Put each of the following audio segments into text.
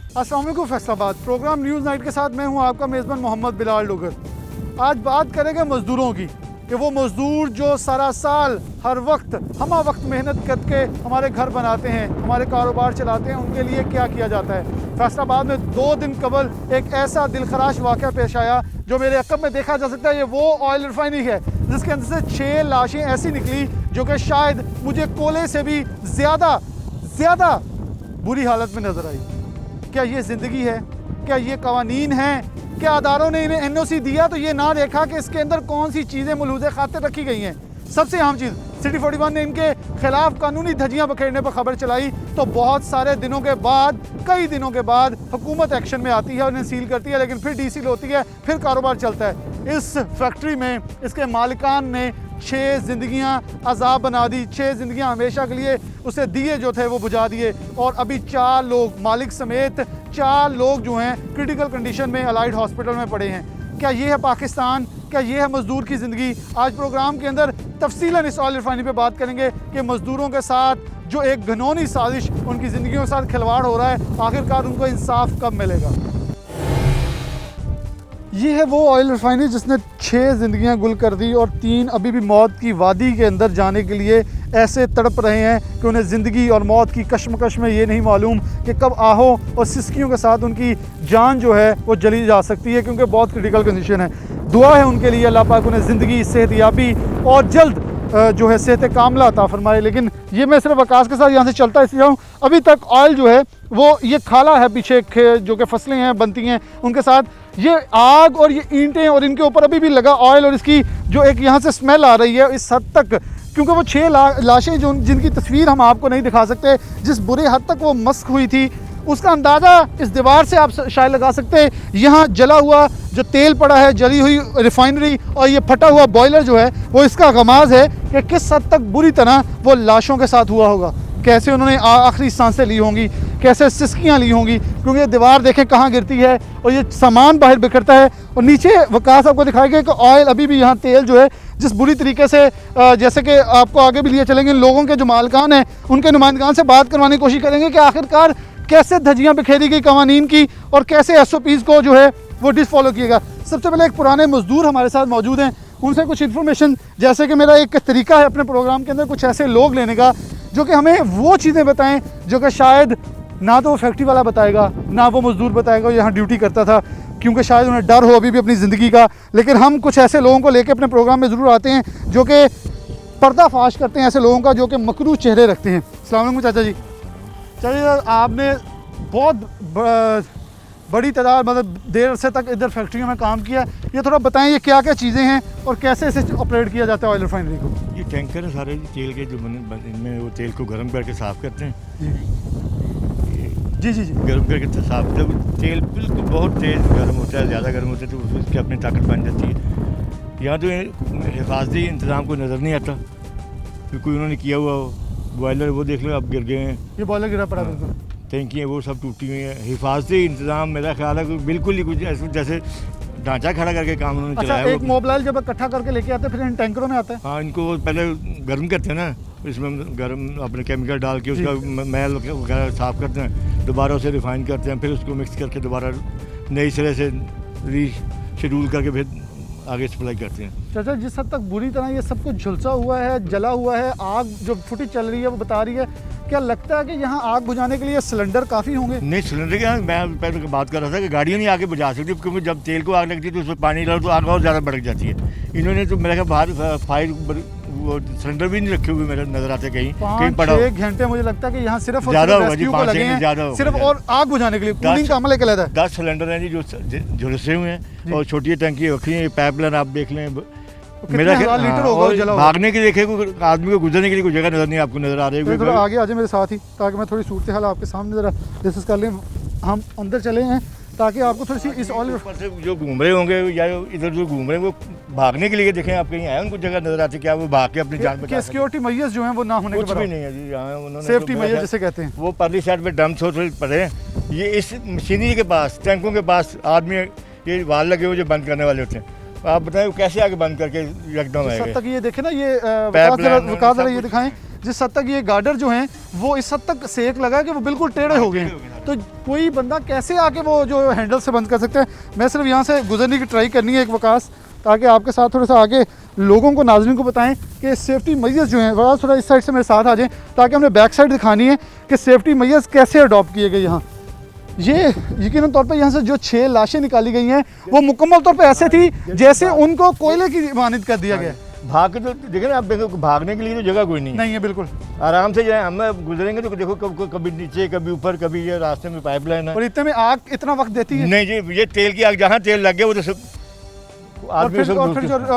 अस्सलाम वालेकुम Faisalabad. Programme news night के साथ मैं हूं आपका मेज़बान मोहम्मद बिलाल डोगर। आज बात करेंगे मज़दूरों की कि वो मज़दूर जो सारा साल हर वक्त वक्त मेहनत करके हमारे घर बनाते हैं, हमारे कारोबार चलाते हैं, उनके लिए क्या किया जाता है। फैसलाबाद में 2 दिन कबल एक ऐसा दिलखराश वाक़या पेश आया जो मेरे अक़ब में देखा जा सकता है। ये वो ऑयल रिफाइनरी है जिसके अंदर से 6 लाशें ऐसी निकली जो कि शायद मुझे कोले से भी ज़्यादा बुरी हालत में नज़र आई। क्या ये ज़िंदगी है? क्या ये कवानीन हैं? क्या अदारों ने इन्हें NOC दिया तो ये ना देखा कि इसके अंदर कौन सी चीज़ें मलूज़े खातिर रखी गई हैं? सबसे अहम चीज़, सिटी 41 ने इनके खिलाफ कानूनी धज्जियां बखेरने पर खबर चलाई तो बहुत सारे दिनों के बाद, कई दिनों के बाद हुकूमत एक्शन में आती है और इन्हें सील करती है, लेकिन फिर डीसील होती है, फिर कारोबार चलता है। इस फैक्ट्री में इसके मालिकान ने 6 ज़िंदगियाँ अज़ाब बना दी, 6 ज़िंदगियाँ हमेशा के लिए उसे दिए जो थे वो बुझा दिए, और अभी 4 लोग, मालिक समेत 4 लोग जो हैं क्रिटिकल कंडीशन में अलाइड हॉस्पिटल में पड़े हैं। क्या ये है पाकिस्तान? क्या ये है मज़दूर की ज़िंदगी? आज प्रोग्राम के अंदर तफसीलन इस ऑयल रिफाइनरी पे बात करेंगे कि मज़दूरों के साथ जो एक घिनौनी साजिश, उनकी ज़िंदगियों के साथ खिलवाड़ हो रहा है, आखिरकार उनको इंसाफ कब मिलेगा। ये है वो ऑयल रिफाइनरी जिसने 6 ज़िंदगियां गुल कर दी और 3 अभी भी मौत की वादी के अंदर जाने के लिए ऐसे तड़प रहे हैं कि उन्हें ज़िंदगी और मौत की कश्मकश में ये नहीं मालूम कि कब आहों और सिसकियों के साथ उनकी जान जो है वो जली जा सकती है, क्योंकि बहुत क्रिटिकल कंडीशन है। दुआ है उनके लिए, अल्लाह पाक उन्हें ज़िंदगी, सेहतयाबी और जल्द जो है सेहत कामला अता फरमाए। लेकिन ये मैं सिर्फ आकाश के साथ यहाँ से चलता इसलिए हूँ, अभी तक ऑयल जो है वो ये खाला है पीछे जो कि फसलें हैं बनती हैं उनके साथ, ये आग और ये ईंटें और इनके ऊपर अभी भी लगा ऑयल, और इसकी जो एक यहाँ से स्मेल आ रही है इस हद तक, क्योंकि वो 6 लाशें जो जिनकी तस्वीर हम आपको नहीं दिखा सकते, जिस बुरे हद तक वो मस्क हुई थी उसका अंदाज़ा इस दीवार से आप शायद लगा सकते हैं। यहाँ जला हुआ जो तेल पड़ा है, जली हुई रिफाइनरी और ये फटा हुआ बॉयलर जो है वो इसका गमाज़ है कि किस हद तक बुरी तरह वो लाशों के साथ हुआ होगा, कैसे उन्होंने आखिरी सांसें ली होंगी, कैसे सिसकियाँ ली होंगी, क्योंकि दीवार देखें कहाँ गिरती है और ये सामान बाहर बिखरता है। और नीचे वकास आपको दिखाएगा कि ऑयल अभी भी यहाँ तेल जो है जिस बुरी तरीके से, जैसे कि आपको आगे भी लिए चलेंगे, लोगों के जो मालिकान हैं उनके नुमाइंदगान से बात करवाने की कोशिश करेंगे कि आखिरकार कैसे धज्जियाँ बिखेरी गई कवानीन की और कैसे SOPs को जो है वो डिसफॉलो किएगा। सबसे पहले एक पुराने मजदूर हमारे साथ मौजूद हैं, उनसे कुछ इन्फॉर्मेशन, जैसे कि मेरा एक तरीका है अपने प्रोग्राम के अंदर कुछ ऐसे लोग लेने का जो कि हमें वो चीज़ें बताएं जो कि शायद ना तो वो फैक्ट्री वाला बताएगा ना वो मजदूर बताएगा वो यहाँ ड्यूटी करता था, क्योंकि शायद उन्हें डर हो अभी भी अपनी ज़िंदगी का। लेकिन हम कुछ ऐसे लोगों को लेकर अपने प्रोग्राम में ज़रूर आते हैं जो कि पर्दाफाश करते हैं ऐसे लोगों का जो कि मकरू चेहरे रखते हैं। अस्सलाम वालेकुम चाचा जी। चलिए, आपने बहुत बड़ी तादाद, मतलब देर से तक इधर फैक्ट्रियों में काम किया, ये थोड़ा बताएं ये क्या क्या चीज़ें हैं और कैसे इसे ऑपरेट किया जाता है ऑयल रिफाइनरी को। ये टैंकर है सारे तेल के, जो इनमें वो तेल को गर्म करके साफ़ करते हैं। जी जी जी, गर्म करके साफ करते हैं। तेल बिल्कुल बहुत तेज़ गर्म होता है, ज़्यादा गर्म होता है तो उसकी अपनी ताकत बन जाती है। यहाँ तो हिफाजती इंतज़ाम को नज़र नहीं आता कि कोई उन्होंने किया हुआ हो। बॉयलर वो देख लो अब गिर गए हैं, ये बॉयलर गिरा पड़ा बिल्कुल, टैंकी है वो सब टूटी हुई है। हिफाजती इंतज़ाम मेरा ख्याल है कि बिल्कुल ही कुछ जैसे ढांचा खड़ा करके काम उन्होंने चलाया। एक मोबाइल जब इकट्ठा करके लेके आते हैं फिर इन टैंकरों में आता है। हाँ, इनको पहले गर्म करते हैं ना, इसमें गर्म अपने केमिकल डाल के उसका मैल वगैरह साफ़ करते हैं, दोबारा उसे रिफाइन करते हैं, फिर उसको मिक्स करके दोबारा नई सिरे से रीशेड्यूल करके फिर आगे सप्लाई करते हैं। चाचा, जिस हद तक बुरी तरह ये सब कुछ झुलसा हुआ है, जला हुआ है, आग जो फुटेज चल रही है वो बता रही है, क्या लगता है कि यहाँ आग बुझाने के लिए सिलेंडर काफ़ी होंगे? नहीं, सिलेंडर के मैं पहले बात कर रहा था कि गाड़ियाँ नहीं आगे बुझा सकती, क्योंकि जब तेल को आग लगती है तो उसमें पानी डालो तो आग और ज़्यादा भड़क जाती है। इन्होंने तो मेरे ख्याल बाहर फायर वो सिलेंडर भी नहीं रखे हुए मेरे नजर आते, कहीं पड़ा 5-6 घंटे मुझे लगता है कि यहाँ सिर्फ ज़्यादा होगा जी, 5 लगे हैं ज़्यादा सिर्फ और आग बुझाने के लिए, कूलिंग का अमल लेकर 10 सिलेंडर हैं जी जो झुलसे हुए हैं और छोटी टंकी रखी है। पाइपलाइन आप देख लें, मेरा लीटर होगा। भागने के देखे आदमी को गुजरने के लिए कोई जगह नजर नहीं आपको नजर आ रही है। थोड़ा आगे आ जाए मेरे साथ ही, ताकि मैं थोड़ी सूरत हाल आपके सामने ज़रा डिस्कस कर लें। हम अंदर चले हैं ताकि आपको थोड़ी सी इस ऑयल पर से जो घूम रहे होंगे या इधर जो घूम रहे हैं वो भागने के लिए देखें आप कहीं आए उनको जगह नजर आती, क्या वो भाग के अपनी जान बचा? सिक्योरिटी मैयर्स जो हैं वो ना होने के कुछ भी नहीं है जी यहाँ, उन्होंने सेफ्टी मैयर्स जिसे कहते हैं। वो परली साइड पे ड्रम थोड़े पड़े हैं, ये इस मशीनरी के पास, टैंकों के पास आदमी ये वाल लगे हुए जो बंद करने वाले होते हैं। आप बताएं वो कैसे आगे बंद करके एकदम तक ये देखें ना, ये वकास ये दिखाएं जिस हद तक ये गार्डर जो हैं वो इस हद तक सेक लगा है कि वो बिल्कुल टेढ़े हो गए हैं। तो कोई बंदा कैसे आके वो जो हैंडल से बंद कर सकता है। मैं सिर्फ यहाँ से गुजरने की ट्राई करनी है एक वकास, ताकि आपके साथ थोड़ा सा आगे लोगों को, नाज़रीन को बताएं कि सेफ्टी मेजर्स जो हैं, वकास थोड़ा इस साइड से मेरे साथ आ जाएं ताकि हमने बैक साइड दिखानी है कि सेफ्टी मेजर्स कैसे अडॉप्ट किए गए यहाँ। ये यकीनन तौर पे यहाँ से जो 6 लाशें निकाली गई हैं वो मुकम्मल तौर पे ऐसे थी जैसे उनको कोयले की मानद कर दिया गया। भाग के तो देखे ना, आप देखो भागने के लिए तो जगह कोई नहीं है बिल्कुल। आराम से जाए, हम गुजरेंगे तो देखो कभी नीचे कभी ऊपर, कभी ये रास्ते में पाइपलाइन है। और इतने में आग इतना वक्त देती है? नहीं जी, ये तेल की आग, जहाँ तेल लग गया वो तो सब और फिर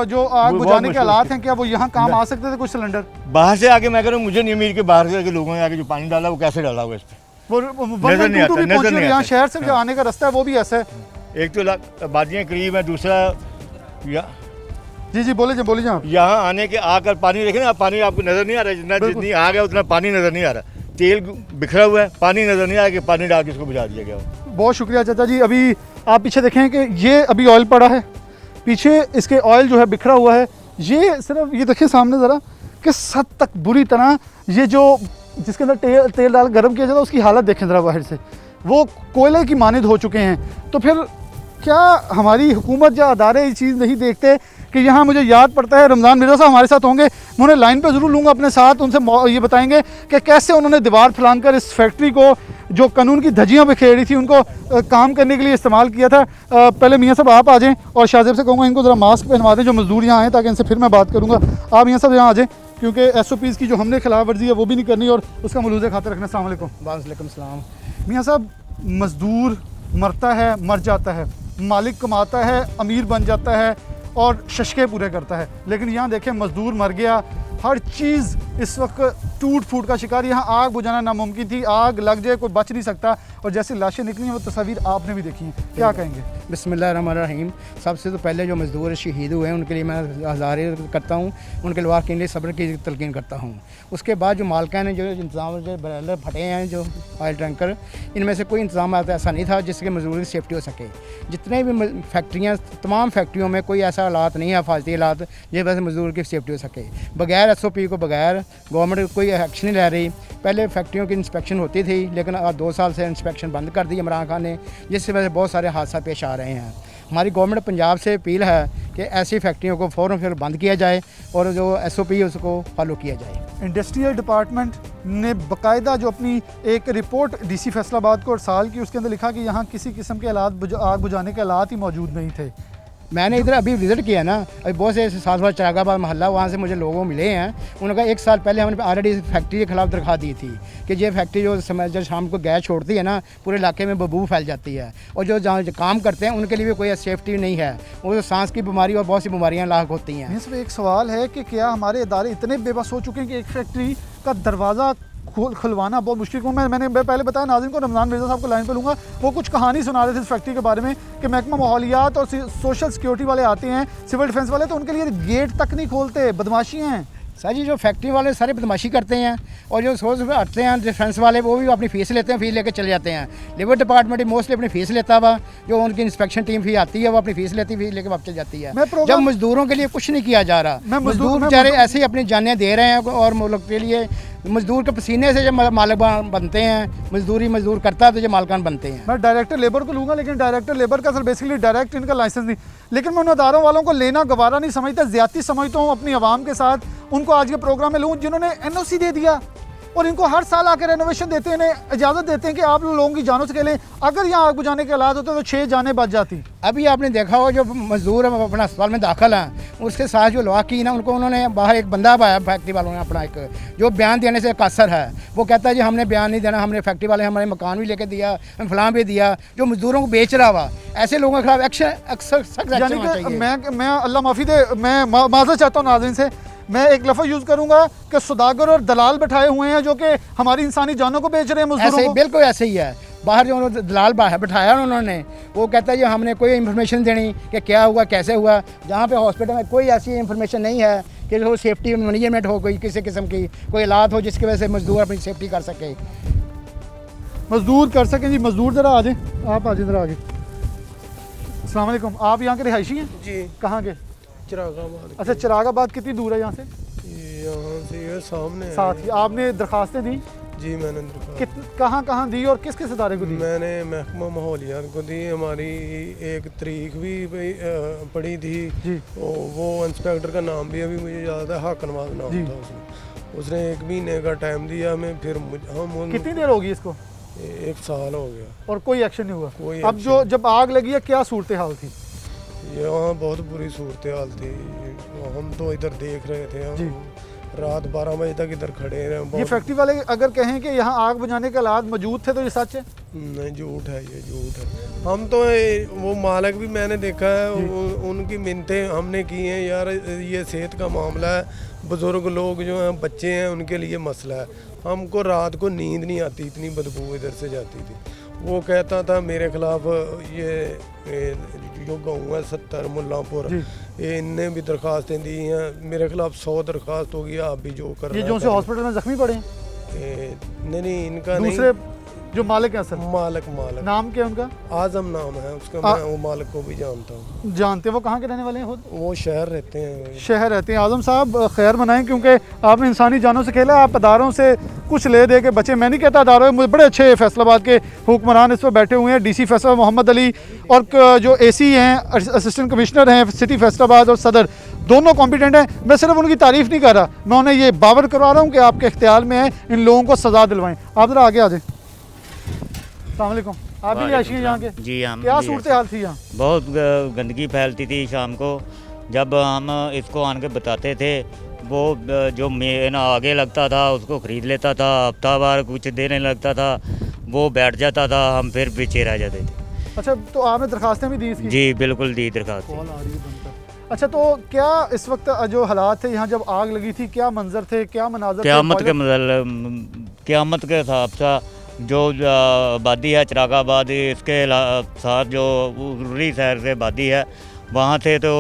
जो आग बुझाने के हालात हैं, क्या वो यहाँ काम आ सकते थे कुछ सिलेंडर? बाहर से आके मैं कह रहा हूँ, मुझे नहीं उम्मीद कि बाहर से आके लोगों ने आके जो पानी डाला वो कैसे डाला हुआ इस पर, नजर नहीं आता। यहाँ शहर से जो आने का रास्ता है वो भी ऐसा है। एक तो बादियाँ करीब है, दूसरा जी बोले आप। यहाँ आने के आकर पानी देखें ना, पानी आपको नजर नहीं आ रहा है, जितना जितनी आग है उतना पानी नजर नहीं आ रहा, तेल बिखरा हुआ है, पानी नजर नहीं आ रहा कि पानी डाल के इसको बुझा दिया गया। बहुत शुक्रिया चाचा जी। अभी आप पीछे देखें कि ये अभी ऑयल पड़ा है, पीछे इसके ऑयल जो है बिखरा हुआ है। ये सिर्फ ये देखिए सामने ज़रा किस हद तक बुरी तरह ये जो जिसके अंदर तेल डाल गर्म किया जाता है उसकी हालत देखें ज़रा बाहर से, वो कोयले की मानद हो चुके हैं। तो फिर क्या हमारी हुकूमत या अदारे ये चीज़ नहीं देखते कि यहाँ मुझे याद पड़ता है रमज़ान मिर्ज़ा साहब हमारे साथ होंगे, मैं उन्हें लाइन पे ज़रूर लूँगा अपने साथ, उनसे ये बताएंगे कि कैसे उन्होंने दीवार फैलाकर इस फैक्ट्री को जो कानून की धज्जियाँ बिखेरी थी उनको काम करने के लिए इस्तेमाल किया था। पहले मियाँ साहब आप आ जाएँ और शाहजेब से कहूँगा इनको ज़रा मास्क पहनवा दें जो मज़दूर यहाँ आएँ, ताकि इनसे फिर मैं बात करूँगा। आप मियाँ साहब यहाँ आ जाएँ, क्योंकि SOPs की जो हमने खिलाफ वर्जी है वो भी नहीं करनी और उसका मलूज़ खाते रखना। अस्सलाम वालेकुम। वालेकुम सलाम। मियाँ साहब, मज़दूर मरता है, मर जाता है, मालिक कमाता है, अमीर बन जाता है और शशके पूरे करता है, लेकिन यहाँ देखें मज़दूर मर गया, हर चीज़ इस वक्त टूट फूट का शिकार। यहाँ आग बुझाना नामुमकिन थी, आग लग जाए कोई बच नहीं सकता, और जैसी लाशें निकली हैं वो तस्वीर आपने भी देखी हैं, क्या कहेंगे? बिस्मिल्लाहिर्रहमानिर्रहीम। सबसे तो पहले जो मज़दूर शहीद हुए हैं उनके लिए मैं हज़ारे करता हूँ, उनके वाक़ के लिए सब्र की तलकीन करता हूँ। उसके बाद जो मालकान ने जो इंतज़ाम जो बरैलर फटे हैं, जो ऑयल टैंकर, इनमें से कोई इंतज़ाम ऐसा नहीं था जिसके मज़दूर की सेफ्टी हो सके। जितने भी फैक्ट्रियाँ, तमाम फैक्ट्रियों में कोई ऐसा हालात नहीं है, हिफाजती हालात, जिस वजह से मज़दूर की सेफ्टी हो सके। बगैर SOP को बगैर गवर्नमेंट कोई एक्शन नहीं ले रही। पहले फैक्ट्रियों की इंस्पेक्शन होती थी, लेकिन आज 2 साल से इंस्पेक्शन बंद कर दी इमरान खान ने, जिसकी वजह से बहुत सारे हादसा पेश आ रहे हैं। हमारी गवर्नमेंट पंजाब से अपील है कि ऐसी फैक्ट्रियों को फ़ौरन फिर बंद किया जाए और जो SOP है उसको फॉलो किया जाए। इंडस्ट्रियल डिपार्टमेंट ने बाकायदा जो अपनी एक रिपोर्ट DC फैसलाबाद को साल की, उसके अंदर लिखा कि यहाँ किसी किस्म के हालात, आग बुझाने के हालात ही मौजूद नहीं थे। मैंने इधर अभी विज़िट किया ना, अभी बहुत से साथ साथ चिरागाबाद मोहल्ला, वहाँ से मुझे लोगों मिले हैं। उन्होंने कहा 1 साल पहले हमने ऑलरेडी फैक्ट्री के खिलाफ दरख्वास्त दी थी कि ये फैक्ट्री जब शाम को गैस छोड़ती है ना, पूरे इलाके में बदबू फैल जाती है, और जो जहाँ काम करते हैं उनके लिए भी कोई सेफ्टी नहीं है, वो सांस की बीमारी और बहुत सी बीमारियाँ लाक होती हैं। इसमें एक सवाल है कि क्या हमारे इदारे इतने बेबस हो चुके हैं कि एक फैक्ट्री का दरवाज़ा खुलवाना बहुत मुश्किल को। मैंने पहले बताया नाज़रीन को, रमज़ान मिर्ज़ा साहब को लाइन पे लूँगा, वो कुछ कहानी सुना रहे थे इस फैक्ट्री के बारे में कि महकमा माहौलियात और सोशल सिक्योरिटी वाले आते हैं, सिविल डिफेंस वाले, तो उनके लिए गेट तक नहीं खोलते, बदमाशी हैं। सर जी, जो फैक्ट्री वाले सारे बदमाशी करते हैं, और जो सोर्स हटते हैं डिफेंस वाले, वो भी अपनी फीस लेते हैं, फीस लेके चले जाते हैं। लेबर डिपार्टमेंट मोस्टली अपनी फीस लेता हुआ, जो उनकी इंस्पेक्शन टीम फी आती है वो अपनी फीस लेती, फीस लेके वापस चल जाती है। जब मजदूरों के लिए कुछ नहीं किया जा रहा, मजदूर बेचारे ऐसे ही अपनी जानें दे रहे हैं, और मुल्क के लिए मजदूर के पसीने से जब मालिक बनते हैं, मजदूर करता है तो जो मालकान बनते हैं। मैं डायरेक्टर लेबर को लूँगा, लेकिन डायरेक्टर लेबर का सर बेसिकली डायरेक्ट इनका लाइसेंस नहीं, लेकिन मैं उन अदारों वालों को लेना गवारा नहीं समझता, ज़्यादती समझता हूँ अपनी आवाम के साथ। उनको आज के प्रोग्राम में लूँ जिन्होंने NOC दे दिया, और इनको हर साल आकर रेनोवेशन देते हैं, इन्हें इजाज़त देते हैं कि आप लोगों की जानों से खेलें। अगर यहाँ आग बुझाने के हालात होते तो 6 जानें बच जाती। अभी आपने देखा हो जो मजदूर अपना अस्पताल में दाखिल हैं, उसके साथ जो लॉक की ना, उनको उन्होंने बाहर एक बंदा पाया फैक्ट्री वालों ने अपना, एक जो बयान देने से कासर है, वो कहता है जी हमने बयान नहीं देना, हमने फैक्ट्री वाले हमारे मकान भी लेके दिया, हम फलां भी दिया, जो मजदूरों को बेच रहा हुआ। ऐसे लोगों के खिलाफ एक्शन यानी कि मैं अल्लाह माफ़ी दे, मैं माज़रत चाहता हूँ नाज़रीन से, मैं एक लफ्ज़ यूज़ करूँगा कि सौदागर और दलाल बैठाए हुए हैं जो कि हमारी इंसानी जानों को बेच रहे हैं मजदूरों को। बिल्कुल ऐसे ही है। बाहर जो दलाल बैठाया उन्होंने, वो कहता है जी हमने कोई इन्फॉर्मेशन देनी कि क्या हुआ कैसे हुआ, जहाँ पे हॉस्पिटल में कोई ऐसी इन्फॉर्मेशन नहीं है कि जो सेफ्टी मैनेजमेंट हो, कोई किसी किस्म की कोई हालात हो जिसकी वजह से मजदूर अपनी सेफ्टी कर सके, मजदूर कर सकें। जी मजदूर ज़रा आ जाए, आप आ जाए ज़रा आगे। अस्सलाम वालेकुम, आप यहाँ के रिहायशी हैं? जी। कहाँ के? चिरागाबाद। अच्छा, चिरागाबाद कितनी दूर है यहाँ से? यहाँ से ये सामने है। साथ ही आपने दरखास्तें दी? जी मैंने कहाँ दी और किस किस इदारे को दी? मैंने महकमा माहौलियात को दी। हमारी एक तारीख भी पड़ी थी जी। वो इंस्पेक्टर का नाम भी अभी मुझे याद है, हाक नवाज नाम था उसने 1 महीने का टाइम दिया हमें। फिर हम कितनी देर होगी इसको? 1 साल हो गया और कोई एक्शन नहीं हुआ? कोई अब जो जब आग लगी है क्या सूरत हाल थी? यहाँ बहुत बुरी सूरत हाल थी। हम तो इधर देख रहे थे, हम रात 12 बजे तक इधर खड़े रहे। ये फैक्ट्री वाले अगर कहें कि यहाँ आग बुझाने के हालात मौजूद थे तो ये सच है? नहीं, झूठ है, ये झूठ है। हम तो वो मालिक भी मैंने देखा है, उनकी मिन्नतें हमने की हैं, यार ये सेहत का मामला है, बुज़ुर्ग लोग जो हैं, बच्चे हैं, उनके लिए मसला है। हमको रात को नींद नहीं आती, इतनी बदबू इधर से जाती थी। वो कहता था मेरे खिलाफ ये जो गाँव है 70 मुल्लापुर, ये इनने भी दरखास्तें दी हैं, मेरे खिलाफ 100 दरखास्त होगी, आप भी जो कर ये जो से हॉस्पिटल में जख्मी पड़े हैं? नहीं, इनका दूसरे जो मालिक है असल? मालिक नाम क्या है उनका? आजम नाम है उसका। मैं वो मालिक को भी जानता हूँ। जानते हैं? वो कहाँ के रहने वाले हैं खुद? वो शहर रहते हैं। शहर रहते हैं। आजम साहब खैर मनाएं, क्योंकि आपने इंसानी जानों से खेला, आप अदारों से कुछ ले दे के बचे। मैं नहीं कहता अदारों में, बड़े अच्छे फैसलाबाद के हुक्मरान इस पर बैठे हुए हैं, डीसी फैसलाबाद मोहम्मद अली और जो एसी हैं, असिस्टेंट कमिश्नर हैं सिटी फैसलाबाद और सदर, दोनों कॉम्पिटेंट हैं। मैं सिर्फ उनकी तारीफ़ नहीं कर रहा, मैं उन्हें ये बावर करवा रहा हूँ कि आपके इख्तियार में है, इन लोगों को सज़ा दिलवाएं। आप ज़रा आगे आ जाए। अस्सलाम वालेकुम। आप भी आशिए यहाँ के? जी, हम क्या सूरत हाल थी यहाँ? बहुत गंदगी फैलती थी शाम को, जब हम इसको आन के बताते थे, वो जो मेन आगे लगता था उसको ख़रीद लेता था, हफ्तावार कुछ देने लगता था, वो बैठ जाता था, हम फिर पीछे रह जाते थे। अच्छा, तो आपने दरखास्तें भी दी इसकी? जी बिल्कुल दी दरखास्त। अच्छा, तो क्या इस वक्त जो हालात थे यहाँ जब आग लगी थी, क्या मंजर थे, क्या मनाजर? क़यामत के हिसाब से जो आबादी है चिरागाबाद, इसके साथ जो उर्री शहर से आबादी है, वहाँ से तो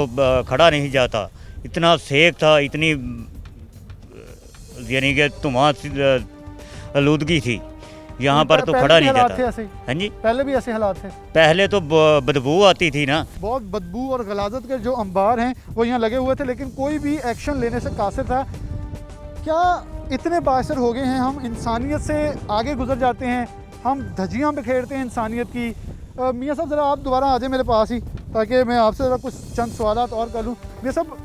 खड़ा नहीं जाता, इतना सेक था, इतनी यानी कि धुआं आलूदगी थी यहाँ पर, तो खड़ा नहीं जाता। हाँ जी, पहले भी ऐसे हालात थे? पहले तो बदबू आती थी ना, बहुत बदबू और गलाजत के जो अंबार हैं वो यहाँ लगे हुए थे, लेकिन कोई भी एक्शन लेने से कासिर था। क्या इतने बासर हो गए हैं हम, इंसानियत से आगे गुजर जाते हैं, हम धज्जियाँ बिखेरते हैं इंसानियत की। मियाँ साहब ज़रा आप दोबारा आ जाए मेरे पास ही, ताकि मैं आपसे ज़रा कुछ चंद सवालात और कर लूँ। मियाँ साहब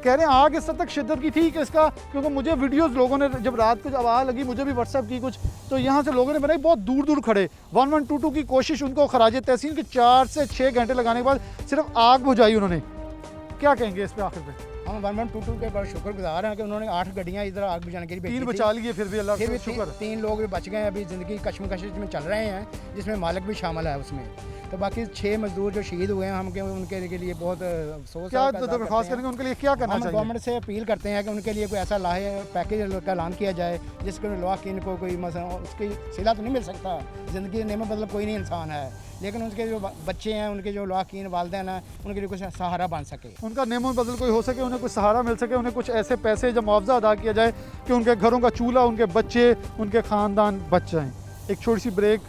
कह रहे हैं आग इस हद तक शिद्दत की थी कि इसका, क्योंकि मुझे वीडियोस लोगों ने जब रात को जब आग लगी, मुझे भी व्हाट्सएप की कुछ, तो यहाँ से लोगों ने बनाई, बहुत दूर दूर खड़े 1122 की कोशिश, उनको खराज तहसीन के 4 से 6 घंटे लगाने के बाद सिर्फ आग बुझाई उन्होंने। क्या कहेंगे इस पर आखिर पे? हम 1122 के बहुत शुक्रगुजार हैं कि उन्होंने 8 गाड़ियाँ इधर आग बुझाने के लिए 3 बचा लिए, फिर भी अल्लाह का शुक्र। 3 लोग भी बच गए हैं, अभी ज़िंदगी कश्मकश में चल रहे हैं, जिसमें मालिक भी शामिल है उसमें। तो बाकी 6 मजदूर जो शहीद हुए हैं, हम उनके लिए बहुत अफसोस। क्या दरख्वास्त करेंगे उनके लिए, क्या करना चाहिए? गवर्नमेंट से अपील करते हैं कि उनके लिए कोई ऐसा लाहे पैकेज का ऐलान किया जाए जिसके लवाकिन को कोई उसकी सिला तो नहीं मिल सकता, ज़िंदगी देने में मतलब कोई नहीं इंसान है, लेकिन उनके जो बच्चे हैं, उनके जो लवाकिन वालिदैन हैं, उनके लिए कुछ सहारा बन सके, उनका नेमो बदल कोई हो सके, उन्हें कुछ सहारा मिल सके, उन्हें कुछ ऐसे पैसे जब मुआवजा अदा किया जाए कि उनके घरों का चूल्हा, उनके बच्चे, उनके ख़ानदान बच जाएँ। एक छोटी सी ब्रेक,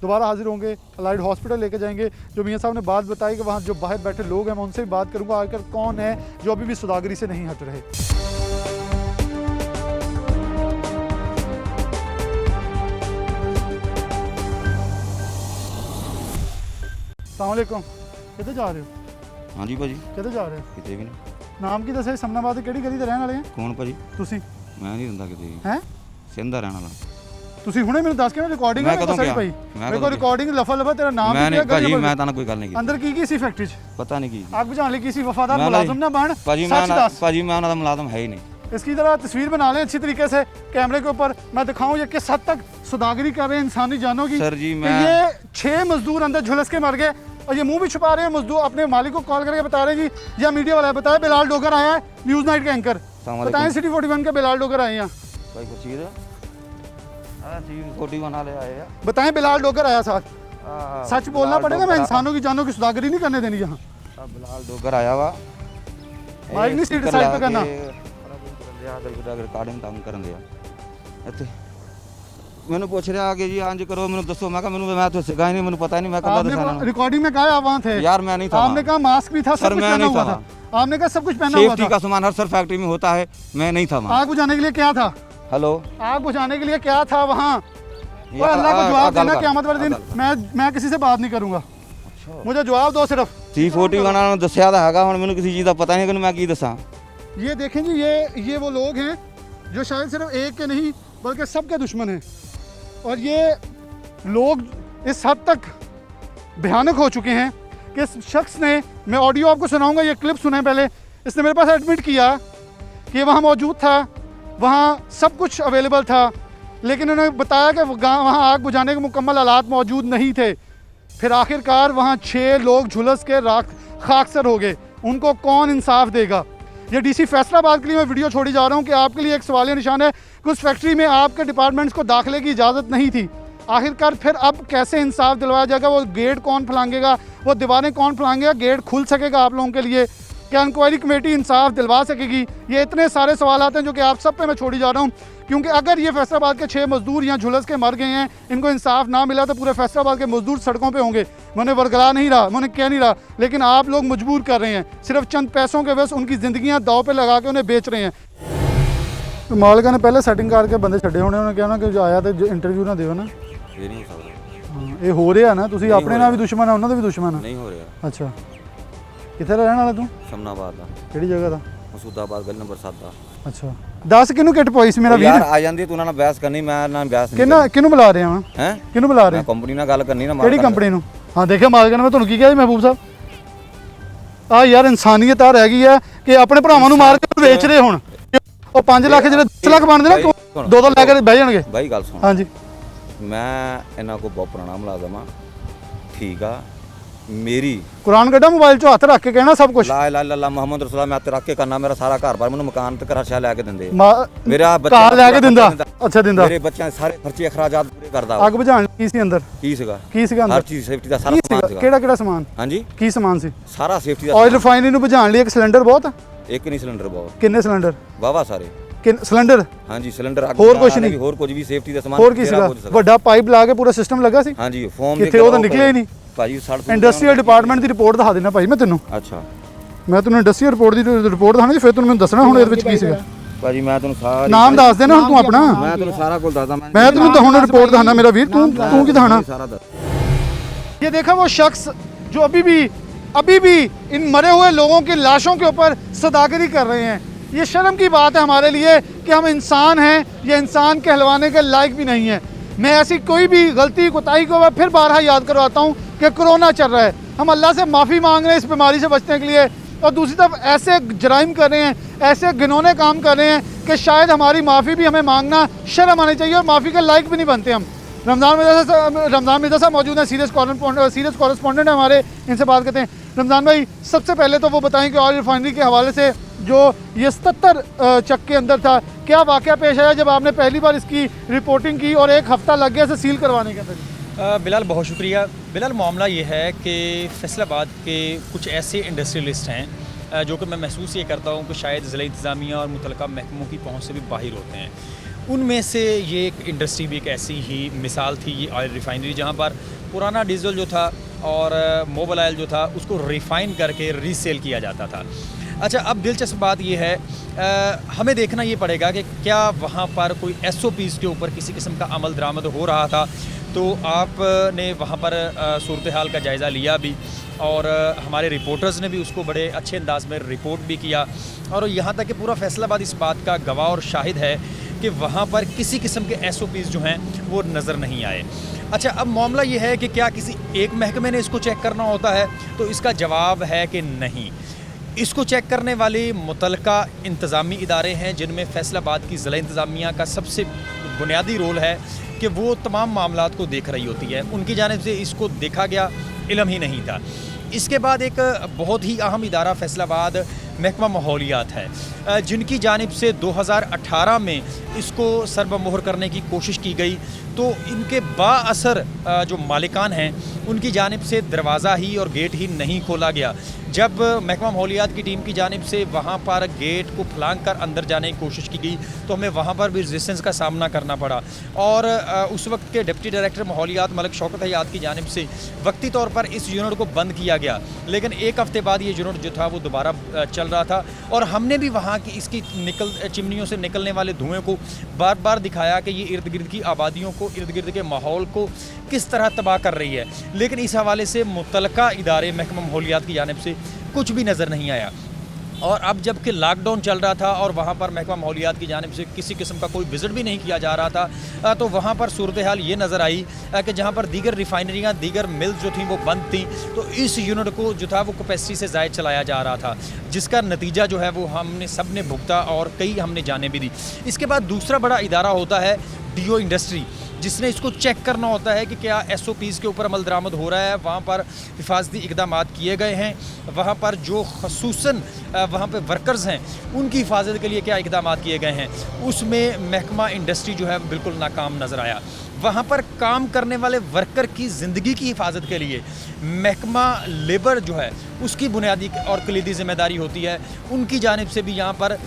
दोबारा हाजिर होंगे, अलाइड हॉस्पिटल लेके जाएंगे। जो मियाँ साहब ने बात बताई कि वहाँ जो बाहर बैठे लोग हैं, मैं उनसे भी बात करूँगा आकर कौन है जो अभी भी सौदागरी से नहीं हट रहे। अस्सलाम वालेकुम। किधर जा रहे हो? हाँ जी भाजी, किधर जा रहे हो? किते भी नहीं। नाम की दसे? समनाबाद किहड़ी गली दे रहने वाले हैं? कौन भाजी? तुसी? मैं नहीं रहिंदा किते भी। हैं? सिंध दा रहने वाला। ਤੁਸੀਂ ਹੁਣੇ ਮੈਨੂੰ ਦੱਸ ਕੇ ਨਾ ਰਿਕਾਰਡਿੰਗ ਮੈਂ ਕਦੋਂ ਗਿਆ? ਮੇਰੇ ਕੋਲ ਰਿਕਾਰਡਿੰਗ ਲਫਾ ਤੇਰਾ ਨਾਮ ਮੈਂ ਕੀ ਨਹੀਂ ਹੈ? ਭਾਜੀ, ਮੈਂ ਤਾਂ ਕੋਈ ਗੱਲ ਨਹੀਂ ਕੀਤੀ। ਅੰਦਰ ਕੀ ਸੀ ਫੈਕਟਰੀ 'ਚ? ਪਤਾ ਨਹੀਂ ਕੀ आग बुझाने लगी किसी वफादार मुलाजिम ना बन। भाजी सच दस। भाजी मैं उनका मुलाजिम है ही नहीं। इसकी तरह तस्वीर बना लें अच्छी तरीके से कैमरे के ऊपर, मैं दिखाऊं ये किस हद तक सौदागरी कर रहे हैं इंसानी जानों की। सर जी, कि मैं ये 6 मजदूर अंदर झुलस के मर गए और ये मुंह भी छुपा रहे हैं मजदूर, अपने मालिक को कॉल करके बता रहे हैं जी, या मीडिया वाला बताया बिलाल डोगर आया है, न्यूज़ नाइट के एंकर बताएं, सिटी 41 के बिलाल डोगर आए हैं। भाई कुछ चीज़ है, फोटी बना ले आए हैं, बताएं बिलाल डोगर आया साथ। सच बोलना पड़ेगा, मैं इंसानों की जानों की सौदागरी नहीं करने देनी यहाँ। बिलाल डोगर आया हुआ माइक नहीं सीट साइड पे करना। रिकॉर्डिंग काम ਕਰਨ ਦਿਆ ਇੱਥੇ ਮੈਨੂੰ ਪੁੱਛ ਰਿਹਾ ਕਿ ਜੀ ਇੰਜ करो, ਮੈਨੂੰ ਦੱਸੋ। मैं कहा मैं तो सिखा ही नहीं, ਮੈਨੂੰ पता नहीं, मैं कब आपने रिकॉर्डिंग में कहा आप वहाँ थे? यार मैं नहीं था। आपने कहा मास्क भी था, सर मैं नहीं था। आपने कहा सब कुछ पहना हुआ सेफ्टी था। का सामान हर सर फैक्ट्री में होता है, मैं नहीं था वहाँ। आग बुझाने के लिए क्या था? हेलो, आग बुझाने के लिए क्या था वहाँ? ये और अल्लाह को जवाब देना अदालत- क़यामत वाले दिन। मैं किसी से बात नहीं करूँगा, मुझे जवाब दो सिर्फ। C40 वाला ने दस्या था हैगा, हुण मैनूं किसी चीज़ का पता नहीं कि मैं की दसां। ये देखें जी, ये वो लोग हैं जो शायद सिर्फ एक के नहीं बल्कि सबके दुश्मन हैं। और ये लोग इस हद तक भयानक हो चुके हैं कि इस शख्स ने, मैं ऑडियो आपको सुनाऊंगा, ये क्लिप सुने पहले। इसने मेरे पास एडमिट किया कि वहाँ मौजूद था, वहाँ सब कुछ अवेलेबल था, लेकिन उन्होंने बताया कि वहाँ आग बुझाने के मुकम्मल हालात मौजूद नहीं थे। फिर आखिरकार वहाँ 6 लोग झुलस के खाकसर हो गए। उनको कौन इंसाफ देगा? ये डीसी फैसलाबाद के लिए मैं वीडियो छोड़ी जा रहा हूँ कि आपके लिए एक सवालिया निशान है कि उस फैक्ट्री में आपके डिपार्टमेंट्स को दाखिले की इजाज़त नहीं थी। आखिरकार फिर अब कैसे इंसाफ दिलवाया जाएगा? वो गेट कौन फलांगेगा? वो दीवारें कौन फलांगेगा? गेट खुल सकेगा आप लोगों के लिए? क्या इंक्वायरी कमेटी इंसाफ दिलवा सकेगी? ये इतने सारे सवाल आते हैं जो कि आप सब पे मैं छोड़ी जा रहा हूँ, क्योंकि अगर ये फैसलाबाद के 6 मजदूर यहाँ झुलस के मर गए हैं, इनको इंसाफ ना मिला तो पूरे फैसलाबाद के मजदूर सड़कों पे होंगे। मैं उन्हें वरगला नहीं रहा, मैं उन्हें कह नहीं रहा, लेकिन आप लोग मजबूर कर रहे हैं, सिर्फ चंद पैसों के वजह उनकी ज़िंदगियाँ दाव पे लगा के उन्हें बेच रहे हैं। तो मालिका ने पहले सैटिंग करके बंदे छड्डे होने, उन्होंने कहना कि जो आया तो इंटरव्यू ना दिओ ना। ये नहीं हो सकता, हाँ, ये हो ਰਿਹਾ ਨਾ, ਤੁਸੀਂ ਆਪਣੇ ਨਾਲ ਵੀ ਦੁਸ਼ਮਣ ਆ, ਉਹਨਾਂ ਦੇ ਵੀ ਦੁਸ਼ਮਣ ਆ। नहीं हो रहा। ਅੱਛਾ, ਕਿੱਥੇ ਦਾ ਰਹਿਣ ਵਾਲਾ ਤੂੰ? समनाबाद ਦਾ, ਕਿਹੜੀ ਜਗ੍ਹਾ ਦਾ? ਮਸੂਦਾਬਾਦ ਗਲੀ ਨੰਬਰ 7 ਦਾ। ਅੱਛਾ, ਦੱਸ ਕਿਹਨੂੰ ਕਿੱਟ ਪਈ ਸੀ ਮੇਰਾ ਵੀਰ? ਯਾਰ ਆ ਜਾਂਦੀ ਤੂੰ ਉਹਨਾਂ ਨਾਲ ਬਹਿਸ ਕਰਨੀ, ਮੈਂ ਨਾਲ ਬਹਿਸ ਨਹੀਂ ਕਿਹਨੂੰ ਬੁਲਾ ਰਿਹਾ ਵਾਂ? ਹੈ। ਕਿਹਨੂੰ ਬੁਲਾ ਰਿਹਾ? ਮੈਂ ਕੰਪਨੀ ਨਾਲ ਗੱਲ ਕਰਨੀ ਨਾ। ਕਿਹੜੀ ਕੰਪਨੀ ਨੂੰ? ਹਾਂ ਦੇਖਿਆ ਮਾਲਕ ਨੇ, ਮੈਂ ਤੁਹਾਨੂੰ ਕੀ ਕਿਹਾ ਜੀ ਮਹਿਬੂਬ ਸਾਹਿਬ? ਆ ਯਾਰ ਇਨਸਾਨੀਅਤ ਆ ਰਹਿ ਗਈ ਹੈ ਕਿ ਆਪਣੇ ਭਰਾਵਾਂ ਨੂੰ ਮਾਰ ਕੇ ਵੇਚ ਰਹੇ ਹੁਣ। ਉਹ 5 ਲੱਖ ਜਿਹੜੇ 10 ਲੱਖ ਬਣਦੇ ਨਾ, 2 ਲੈ ਕੇ ਬਹਿ ਜਾਣਗੇ। ਬਾਈ ਗੱਲ ਸੁਣ, ਹਾਂਜੀ, ਮੈਂ ਇਹਨਾਂ ਕੋ ਬਹੁਤ ਪੁਰਾਣਾ ਮੁਲਾਜ਼ਮ ਆ, ਠੀਕ ਆ। ਮੇਰੀ ਕੁਰਾਨ ਕੱਢਾ ਮੋਬਾਈਲ 'ਚੋਂ ਹੱਥ ਰੱਖ ਕੇ ਕਹਿਣਾ ਸਭ ਕੁਝ। ਲਾ ਇਲਾਹਾ ਇਲੱਲਾਹ ਮੁਹੰਮਦ ਰਸੂਲullah ਮੈਂ ਤੇ ਰੱਖ ਕੇ ਕਰਨਾ, ਮੇਰਾ ਸਾਰਾ ਘਰ-ਬਾਰ ਮੈਨੂੰ ਮਕਾਨ ਤੇ ਕਰਾਸ਼ਾ ਲੈ ਕੇ ਦਿੰਦੇ। ਮੇਰਾ ਬੱਚਾ ਕਾਰ ਲੈ ਕੇ ਦਿੰਦਾ? ਅੱਛਾ ਦਿੰਦਾ। ਮੇਰੇ ਬੱਚਿਆਂ ਦੇ ਸਾਰੇ ਖਰਚੇ ਅਖਰਾਜਾਤ ਪੂਰੇ ਕਰਦਾ। ਅੱਗ ਬੁਝਾਉਣ ਲਈ ਕੀ ਸੀ ਅੰਦਰ? ਕੀ ਸੀਗਾ ਅੰਦਰ? ਹਰ ਚੀਜ਼ ਸੇਫਟੀ ਦਾ ਸਾਰਾ ਕੀ ਸਮਾਨ ਸੀਗਾ? ਸੀਗਾ। ਕਿਹੜਾ ਸਮਾਨ? ਹਾਂਜੀ, ਕੀ ਸਮਾਨ ਸੀ? ਸਾਰਾ ਸੇਫਟੀ ਦਾ ਆਇਲ ਸਮਾਨ। ਰਿਫਾਈਨਰੀ ਨੂੰ ਬੁਝਾਉਣ ਲਈ ਇੱਕ ਸਿਲੰਡਰ ਬਹੁਤ ਆ? ਇੱਕ ਨਹੀਂ ਸਿਲੰਡਰ ਬਹੁਤ, ਕਿੰਨੇ ਸਿਲੰਡਰ? ਵਾਵਾ ਸਾਰੇ। ਸਿਲੰਡਰ? ਹਾਂਜੀ ਸਿਲੰਡਰ। ਅੱਗ ਹੋਰ ਬੁਝਾਉਣ ਕੁਛ ਨਹੀਂ? ਵਾਲਾ ਵੀ, ਹੋਰ ਕੁਝ ਵੀ ਸੇਫਟੀ ਦਾ ਸਮਾਨ। ਹੋਰ ਕੀ ਸੀਗਾ? ਵੱਡਾ ਪਾਈਪ ਲਾ ਕੇ ਪੂਰਾ ਸਿਸਟਮ ਲੱਗਾ ਸੀ? ਹਾਂਜੀ ਫੋਮ ਕਿੱਥੇ? ਉਹ ਤਾਂ ਨਿਕਲਿਆ ਹੀ ਨਹੀਂ ਭਾਜੀ। ਇੰਡਸਟਰੀਅਲ ਡਿਪਾਰਟਮੈਂਟ ਦੀ ਰਿਪੋਰਟ ਦਿਖਾ ਦੇਣਾ ਭਾਈ ਮੈਂ ਤੈਨੂੰ। ਅੱਛਾ, ਮੈਂ ਤੈਨੂੰ ਇੰਡਸਟਰੀਅਲ ਰਿਪੋਰਟ ਦੀ ਰਿਪੋਰਟ ਦਿਖਾਣੀ ਜੀ, ਫਿਰ ਤੈਨੂੰ ਮੈਨੂੰ ਦੱਸਣਾ ਹੁਣ ਇਹਦੇ ਵਿੱਚ ਕੀ ਸੀਗਾ। ਭਾਜੀ ਮੈਂ ਤੁਹਾਨੂੰ ਸਾਰਾ ਨਾਮ ਦੱਸ ਦੇਣਾ ਹੁਣ ਤੂੰ ਆਪਣਾ। ਮੈਂ ਤੁਹਾਨੂੰ ਸਾਰਾ ਕੁਝ ਦੱਸਦਾ। ਮੈਂ ਤੈਨੂੰ ਤਾਂ ਹੁਣ ਰਿਪੋर्ट ਦਿਖਾਣਾ ਮੇਰਾ ਵੀਰ, ਤੂੰ ਕੀ ਦਿਖਾਣਾ? ਸਾਰਾ ਦੱਸ। ये देखा वो शख्स जो अभी भी इन मरे हुए लोगों की लाशों के ऊपर सदागरी कर रहे हैं। ये शर्म की बात है हमारे लिए कि हम इंसान हैं, ये इंसान कहलवाने के लायक भी नहीं है। मैं ऐसी कोई भी गलती कोताही को मैं फिर बारहा याद करवाता हूँ कि कोरोना चल रहा है, हम अल्लाह से माफ़ी मांग रहे हैं इस बीमारी से बचने के लिए, और दूसरी तरफ ऐसे जराइम कर रहे हैं, ऐसे घिनौने काम कर रहे हैं कि शायद हमारी माफ़ी भी हमें मांगना शर्म आनी चाहिए, और माफ़ी के लायक भी नहीं बनते हम। रमज़ान मिर्ज़ा साहब मौजूद हैं, सीरियस कॉरेस्पॉन्डेंट है हमारे, इनसे बात करते हैं। रमज़ान भाई, सबसे पहले तो वो बताएं कि ऑयल रिफाइनरी के हवाले से जो ये 77 चक के अंदर था, क्या वाक़या पेश आया जब आपने पहली बार इसकी रिपोर्टिंग की और 1 हफ़्ता लग गया इसे सील करवाने के अंदर? बिलाल बहुत शुक्रिया। बिलाल, मामला ये है कि फैसलाबाद के कुछ ऐसे इंडस्ट्रियलिस्ट हैं जो कि मैं महसूस ये करता हूँ कि शायद ज़िला इंतज़ामिया और मुतलका महकमों की पहुँच से भी बाहर होते हैं। उनमें से ये एक इंडस्ट्री भी एक ऐसी ही मिसाल थी, ये ऑयल रिफाइनरी, जहाँ पर पुराना डीजल जो था और मोबाइल ऑयल जो था उसको रिफ़ाइन करके रीसेल किया जाता था। अच्छा, अब दिलचस्प बात ये है, हमें देखना ये पड़ेगा कि क्या वहाँ पर कोई SOPs के ऊपर किसी किस्म का अमल दरामद हो रहा था। तो आपने वहाँ पर सूरत हाल का जायज़ा लिया भी, और हमारे रिपोर्टर्स ने भी उसको बड़े अच्छे अंदाज में रिपोर्ट भी किया, और यहाँ तक कि पूरा फैसलाबाद इस बात का गवाह और शाहिद है कि वहाँ पर किसी किस्म के SOPs जो हैं वो नज़र नहीं आए। अच्छा, अब मामला ये है कि क्या किसी एक महकमे ने इसको चेक करना होता है, तो इसका जवाब है कि नहीं। इसको चेक करने वाले मुतलका इंतज़ामी इदारे हैं, जिनमें फैसलाबाद की ज़िला इंतज़ामिया का सबसे बुनियादी रोल है कि वो तमाम मामलात को देख रही होती है। उनकी जानिब से इसको देखा गया, इल्म ही नहीं था। इसके बाद एक बहुत ही अहम इदारा फैसलाबाद महकमा माहौलियात है, जिनकी जानिब से 2018 में इसको सरबमोहर करने की कोशिश की गई। तो इनके बाअसर जो मालिकान हैं उनकी जानिब से दरवाज़ा ही और गेट ही नहीं खोला गया। जब महकमा माहौलियात की टीम की जानिब से वहाँ पर गेट को फलांग कर अंदर जाने की कोशिश की गई तो हमें वहाँ पर भी रेजिस्टेंस का सामना करना पड़ा और उस वक्त के डिप्टी डायरेक्टर माहौलियात मलिक शौकत हयात की जानिब से वक्ती तौर पर इस यूनिट को बंद किया गया। लेकिन एक हफ़्ते बाद ये यूनिट जो था वो दोबारा चल रहा था और हमने भी वहाँ की इसकी चिमनियों से निकलने वाले धुएँ को बार बार दिखाया कि ये इर्द गिर्द की आबादियों को, इर्द गिर्द के माहौल को किस तरह तबाह कर रही है। लेकिन इस हवाले से मुतलका इदारे महकमा माहौलियात की जानिब से कुछ भी नज़र नहीं आया। और अब जबकि लॉकडाउन चल रहा था और वहाँ पर महकमा माहौलियात की जानिब से किसी किस्म का कोई विज़िट भी नहीं किया जा रहा था, तो वहाँ पर सूरत हाल ये नज़र आई कि जहाँ पर दीगर रिफाइनरियाँ, दीगर मिल्स जो थी वो बंद थी, तो इस यूनिट को जो था वो कैपेसिटी से ज़ायद चलाया जा रहा था, जिसका नतीजा जो है वो हमने सब ने भुगता और कई हमने जाने भी दी। इसके बाद दूसरा बड़ा इदारा होता है डीओ इंडस्ट्री, जिसने इसको चेक करना होता है कि क्या SOPs के ऊपर अमल दरामद हो रहा है, वहाँ पर हिफाजती इक़दामात किए गए हैं, वहाँ पर जो खसूसन वहाँ पे वर्कर्स हैं उनकी हिफाजत के लिए क्या इक़दामात किए गए हैं। उसमें महकमा इंडस्ट्री जो है बिल्कुल नाकाम नज़र आया। वहाँ पर काम करने वाले वर्कर की ज़िंदगी की हिफाजत के लिए महकमा लेबर जो है उसकी बुनियादी और कलीदी ज़िम्मेदारी होती है, उनकी जानिब से भी यहाँ पर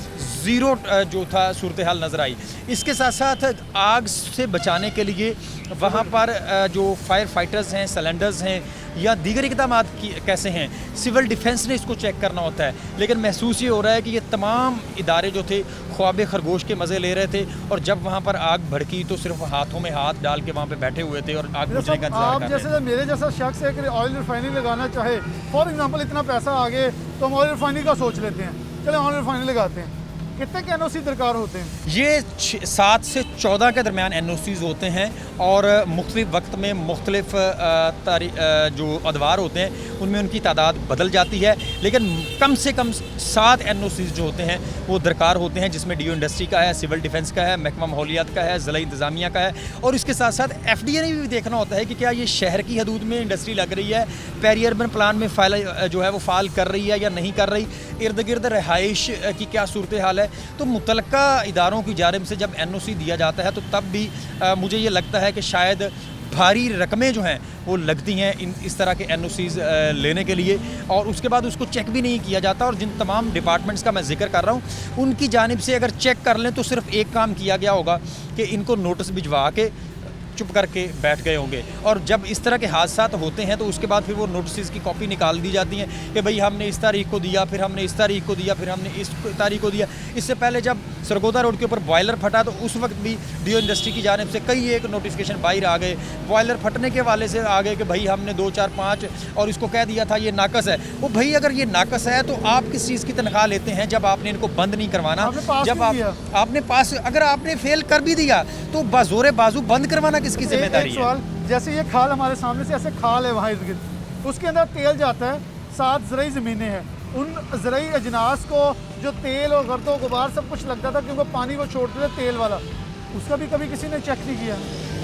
ज़ीरो जो था सूरत हाल नज़र आई। इसके साथ साथ आग से बचाने के लिए वहाँ पर जो फायर फाइटर्स हैं, सिलेंडर्स हैं या दीगर इक़दामात कैसे हैं, सिविल डिफेंस ने इसको चेक करना होता है। लेकिन महसूस ये हो रहा है कि ये तमाम इदारे जो थे ख्वाब खरगोश के मज़े ले रहे थे और जब वहाँ पर आग भड़की तो सिर्फ हाथों में हाथ डाल के वहाँ पे बैठे हुए थे और आग बुझने का इंतज़ार कर रहे थे। जैसे मेरे जैसा शख्स है कि ऑयल रिफाइनरी लगाना चाहे, फॉर एग्जांपल इतना पैसा आ गए तो हम ऑयल रिफाइनरी का सोच लेते हैं, चले ऑयल रिफाइनरी लगाते हैं, कितने के NOC दरकार होते हैं? ये 7 से 14 के दरमियान NOCs होते हैं और मुख्तलिफ वक्त में मुख्तलिफ जो अदवार होते हैं उनमें उनकी तादाद बदल जाती है, लेकिन कम से कम 7 NOCs जो होते हैं वो दरकार होते हैं, जिसमें डीओ इंडस्ट्री का है, सिविल डिफेंस का है, महकमा माहौलियात का है, ज़िला इंतज़ामिया का है और इसके साथ साथ FDA ने भी देखना होता है कि क्या ये शहर की हदूद में इंडस्ट्री लग रही है, पेरी अर्बन प्लान में फाइल जो है वो फाल कर रही है या नहीं कर रही, इर्द गिर्द रहाइश की क्या सूरत हाल है। तो मुतलका इदारों की जानिब से जब NOC दिया जाता है तो तब भी मुझे ये लगता है कि शायद भारी रकमें जो हैं वो लगती हैं इस तरह के NOCs लेने के लिए और उसके बाद उसको चेक भी नहीं किया जाता। और जिन तमाम डिपार्टमेंट्स का मैं जिक्र कर रहा हूँ उनकी जानिब से अगर चेक कर लें तो सिर्फ एक काम किया गया होगा कि इनको नोटिस भिजवा के चुप करके बैठ गए होंगे। और जब इस तरह के हादसा होते हैं तो उसके बाद फिर वो नोटिस की कॉपी निकाल दी जाती हैं कि भाई हमने इस तारीख को दिया, फिर हमने इस तारीख को दिया, फिर हमने इस तारीख को दिया। इससे पहले जब सरगोदा रोड के ऊपर बॉयलर फटा तो उस वक्त भी डीओ इंडस्ट्री की जानिब से कई एक नोटिफिकेशन बाहर आ गए, बॉयलर फटने के वाले से आ गए कि भाई हमने 2, 4, 5 और इसको कह दिया था ये नाकस है। वो भाई अगर ये नाकस है तो आप किस चीज़ की तनख्वाह लेते हैं जब आपने इनको बंद नहीं करवाना, जब आपने पास अगर आपने फेल कर भी दिया तो बाजोरे बाजू बंद करवाना किसकी जिम्मेदारी है? जैसे ये खाल हमारे सामने से ऐसे खाल है वहाँ इर्द गिर्द, उसके अंदर तेल जाता है, 7 ज़राई ज़मीनें हैं, उन ज़राई अजनास को जो तेल और गर्दो गुबार सब कुछ लगता था क्योंकि पानी को छोड़ते थे तेल वाला, उसका भी कभी किसी ने चेक नहीं किया।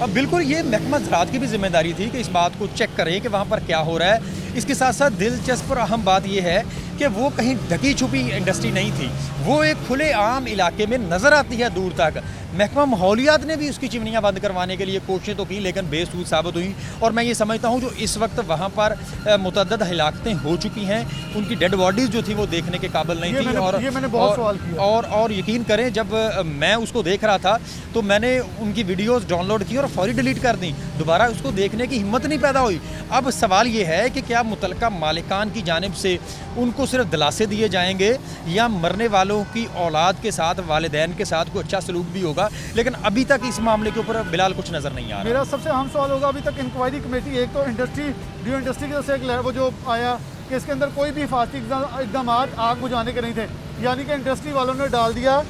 अब बिल्कुल ये महकमा ज़राअत की भी जिम्मेदारी थी कि इस बात को चेक करें कि वहाँ पर क्या हो रहा है। इसके साथ साथ दिलचस्प और अहम बात यह है कि वो कहीं ढकी छुपी इंडस्ट्री नहीं थी, वो एक खुले आम इलाके में नज़र आती है दूर तक। महकमा माहौलियात ने भी उसकी चिमनियाँ बंद करवाने के लिए कोशिशें तो की लेकिन बेसूद साबित हुई। और मैं ये समझता हूँ जो इस वक्त वहाँ पर मुतअद्दिद हिलाकतें हो चुकी हैं, उनकी डेड बॉडीज़ जो थी वो देखने के काबिल नहीं थी। और यकीन करें जब मैं उसको देख रहा था तो मैंने उनकी वीडियोज़ डाउनलोड की और फौरी डिलीट कर दी, दोबारा उसको देखने की हिम्मत नहीं पैदा हुई। अब सवाल ये है कि क्या मुतलका मालिकान की जानिब से उनको सिर्फ दिलासे दिए जाएंगे या मरने वालों की औलाद के साथ, वालिदैन के साथ कोई अच्छा सलूक भी होगा। लेकिन अभी तक इस मामले के ऊपर बिलाल कुछ नज़र नहीं आ रहा। मेरा सबसे अहम सवाल होगा अभी तक इंक्वायरी कमेटी, एक तो डीओ इंडस्ट्री की तरफ से एक वो जो आया कि इसके अंदर कोई भी हिफाजती इक़दाम आग बुझाने के नहीं थे, यानी कि इंडस्ट्री वालों ने डाल दिया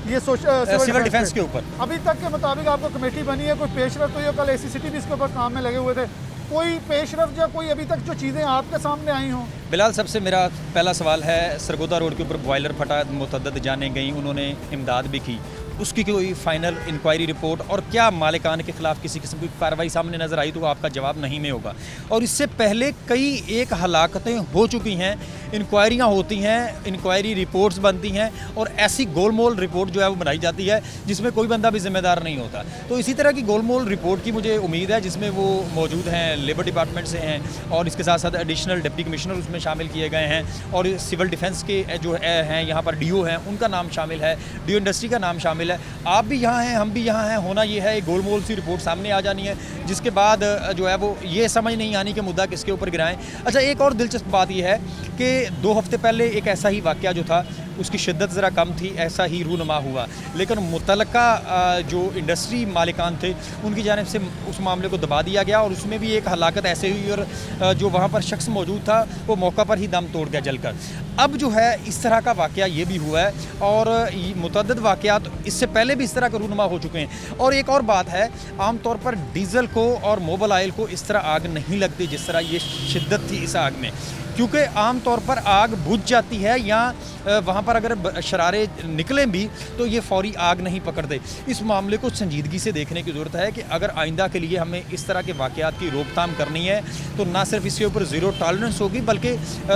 ये सिविल डिफेंस के ऊपर। अभी तक के मुताबिक आपको कमेटी बनी है, कोई पेशरफ हुई है? कल ACCT भी इसके ऊपर काम में लगे हुए थे, कोई पेशरफ या कोई अभी तक जो चीज़ें आपके सामने आई हों? बिलाल सबसे मेरा पहला सवाल है, सरगोदा रोड के ऊपर बॉयलर फटा, मुतअद्दिद जाने गई, उन्होंने इमदाद भी की, उसकी कोई फाइनल इंक्वायरी रिपोर्ट और क्या मालिकान के ख़िलाफ़ किसी किस्म की कार्रवाई सामने नज़र आई तो आपका जवाब नहीं में होगा। और इससे पहले कई एक हलाकतें हो चुकी हैं इंक्वायरियाँ होती हैं, इंक्वायरी रिपोर्ट्स बनती हैं और ऐसी गोलमोल रिपोर्ट जो है वो बनाई जाती है जिसमें कोई बंदा भी जिम्मेदार नहीं होता। तो इसी तरह की गोलमोल रिपोर्ट की मुझे उम्मीद है जिसमें वो मौजूद हैं, लेबर डिपार्टमेंट से हैं और इसके साथ साथ एडिशनल डिप्टी कमिश्नर उसमें शामिल किए गए हैं और सिविल डिफेंस के जो हैं यहाँ पर डीओ हैं उनका नाम शामिल है, डीओ इंडस्ट्री का नाम शामिल है। आप भी यहाँ हैं, हम भी यहाँ हैं। होना ये है एक गोलमोल सी रिपोर्ट सामने आ जानी है जिसके बाद जो है वो ये समझ नहीं आनी कि मुद्दा किसके ऊपर गिराएं। अच्छा, एक और दिलचस्प बात ये है कि 2 हफ्ते पहले एक ऐसा ही वाक़या जो था उसकी शिद्दत ज़रा कम थी, ऐसा ही रूनुमा हुआ, लेकिन मुतलका जो इंडस्ट्री मालिकान थे उनकी जानिब से उस मामले को दबा दिया गया और उसमें भी एक हलाकत ऐसे हुई और जो वहाँ पर शख्स मौजूद था वो मौका पर ही दम तोड़ गया जलकर। अब जो है इस तरह का वाक़या ये भी हुआ है और मुतअद्दिद वाक़यात इससे पहले भी इस तरह के रूनुमा हो चुके हैं। और एक और बात है, आम तौर पर डीज़ल को और मोबाइल ऑयल को इस तरह आग नहीं लगती जिस तरह ये शिद्दत थी इस आग में, क्योंकि आम तौर पर आग बुझ जाती है या वहाँ पर अगर शरारे निकलें भी तो ये फौरी आग नहीं पकड़ते। इस मामले को संजीदगी से देखने की ज़रूरत है कि अगर आइंदा के लिए हमें इस तरह के वाक़यात की रोकथाम करनी है तो ना सिर्फ इसके ऊपर ज़ीरो टॉलरेंस होगी बल्कि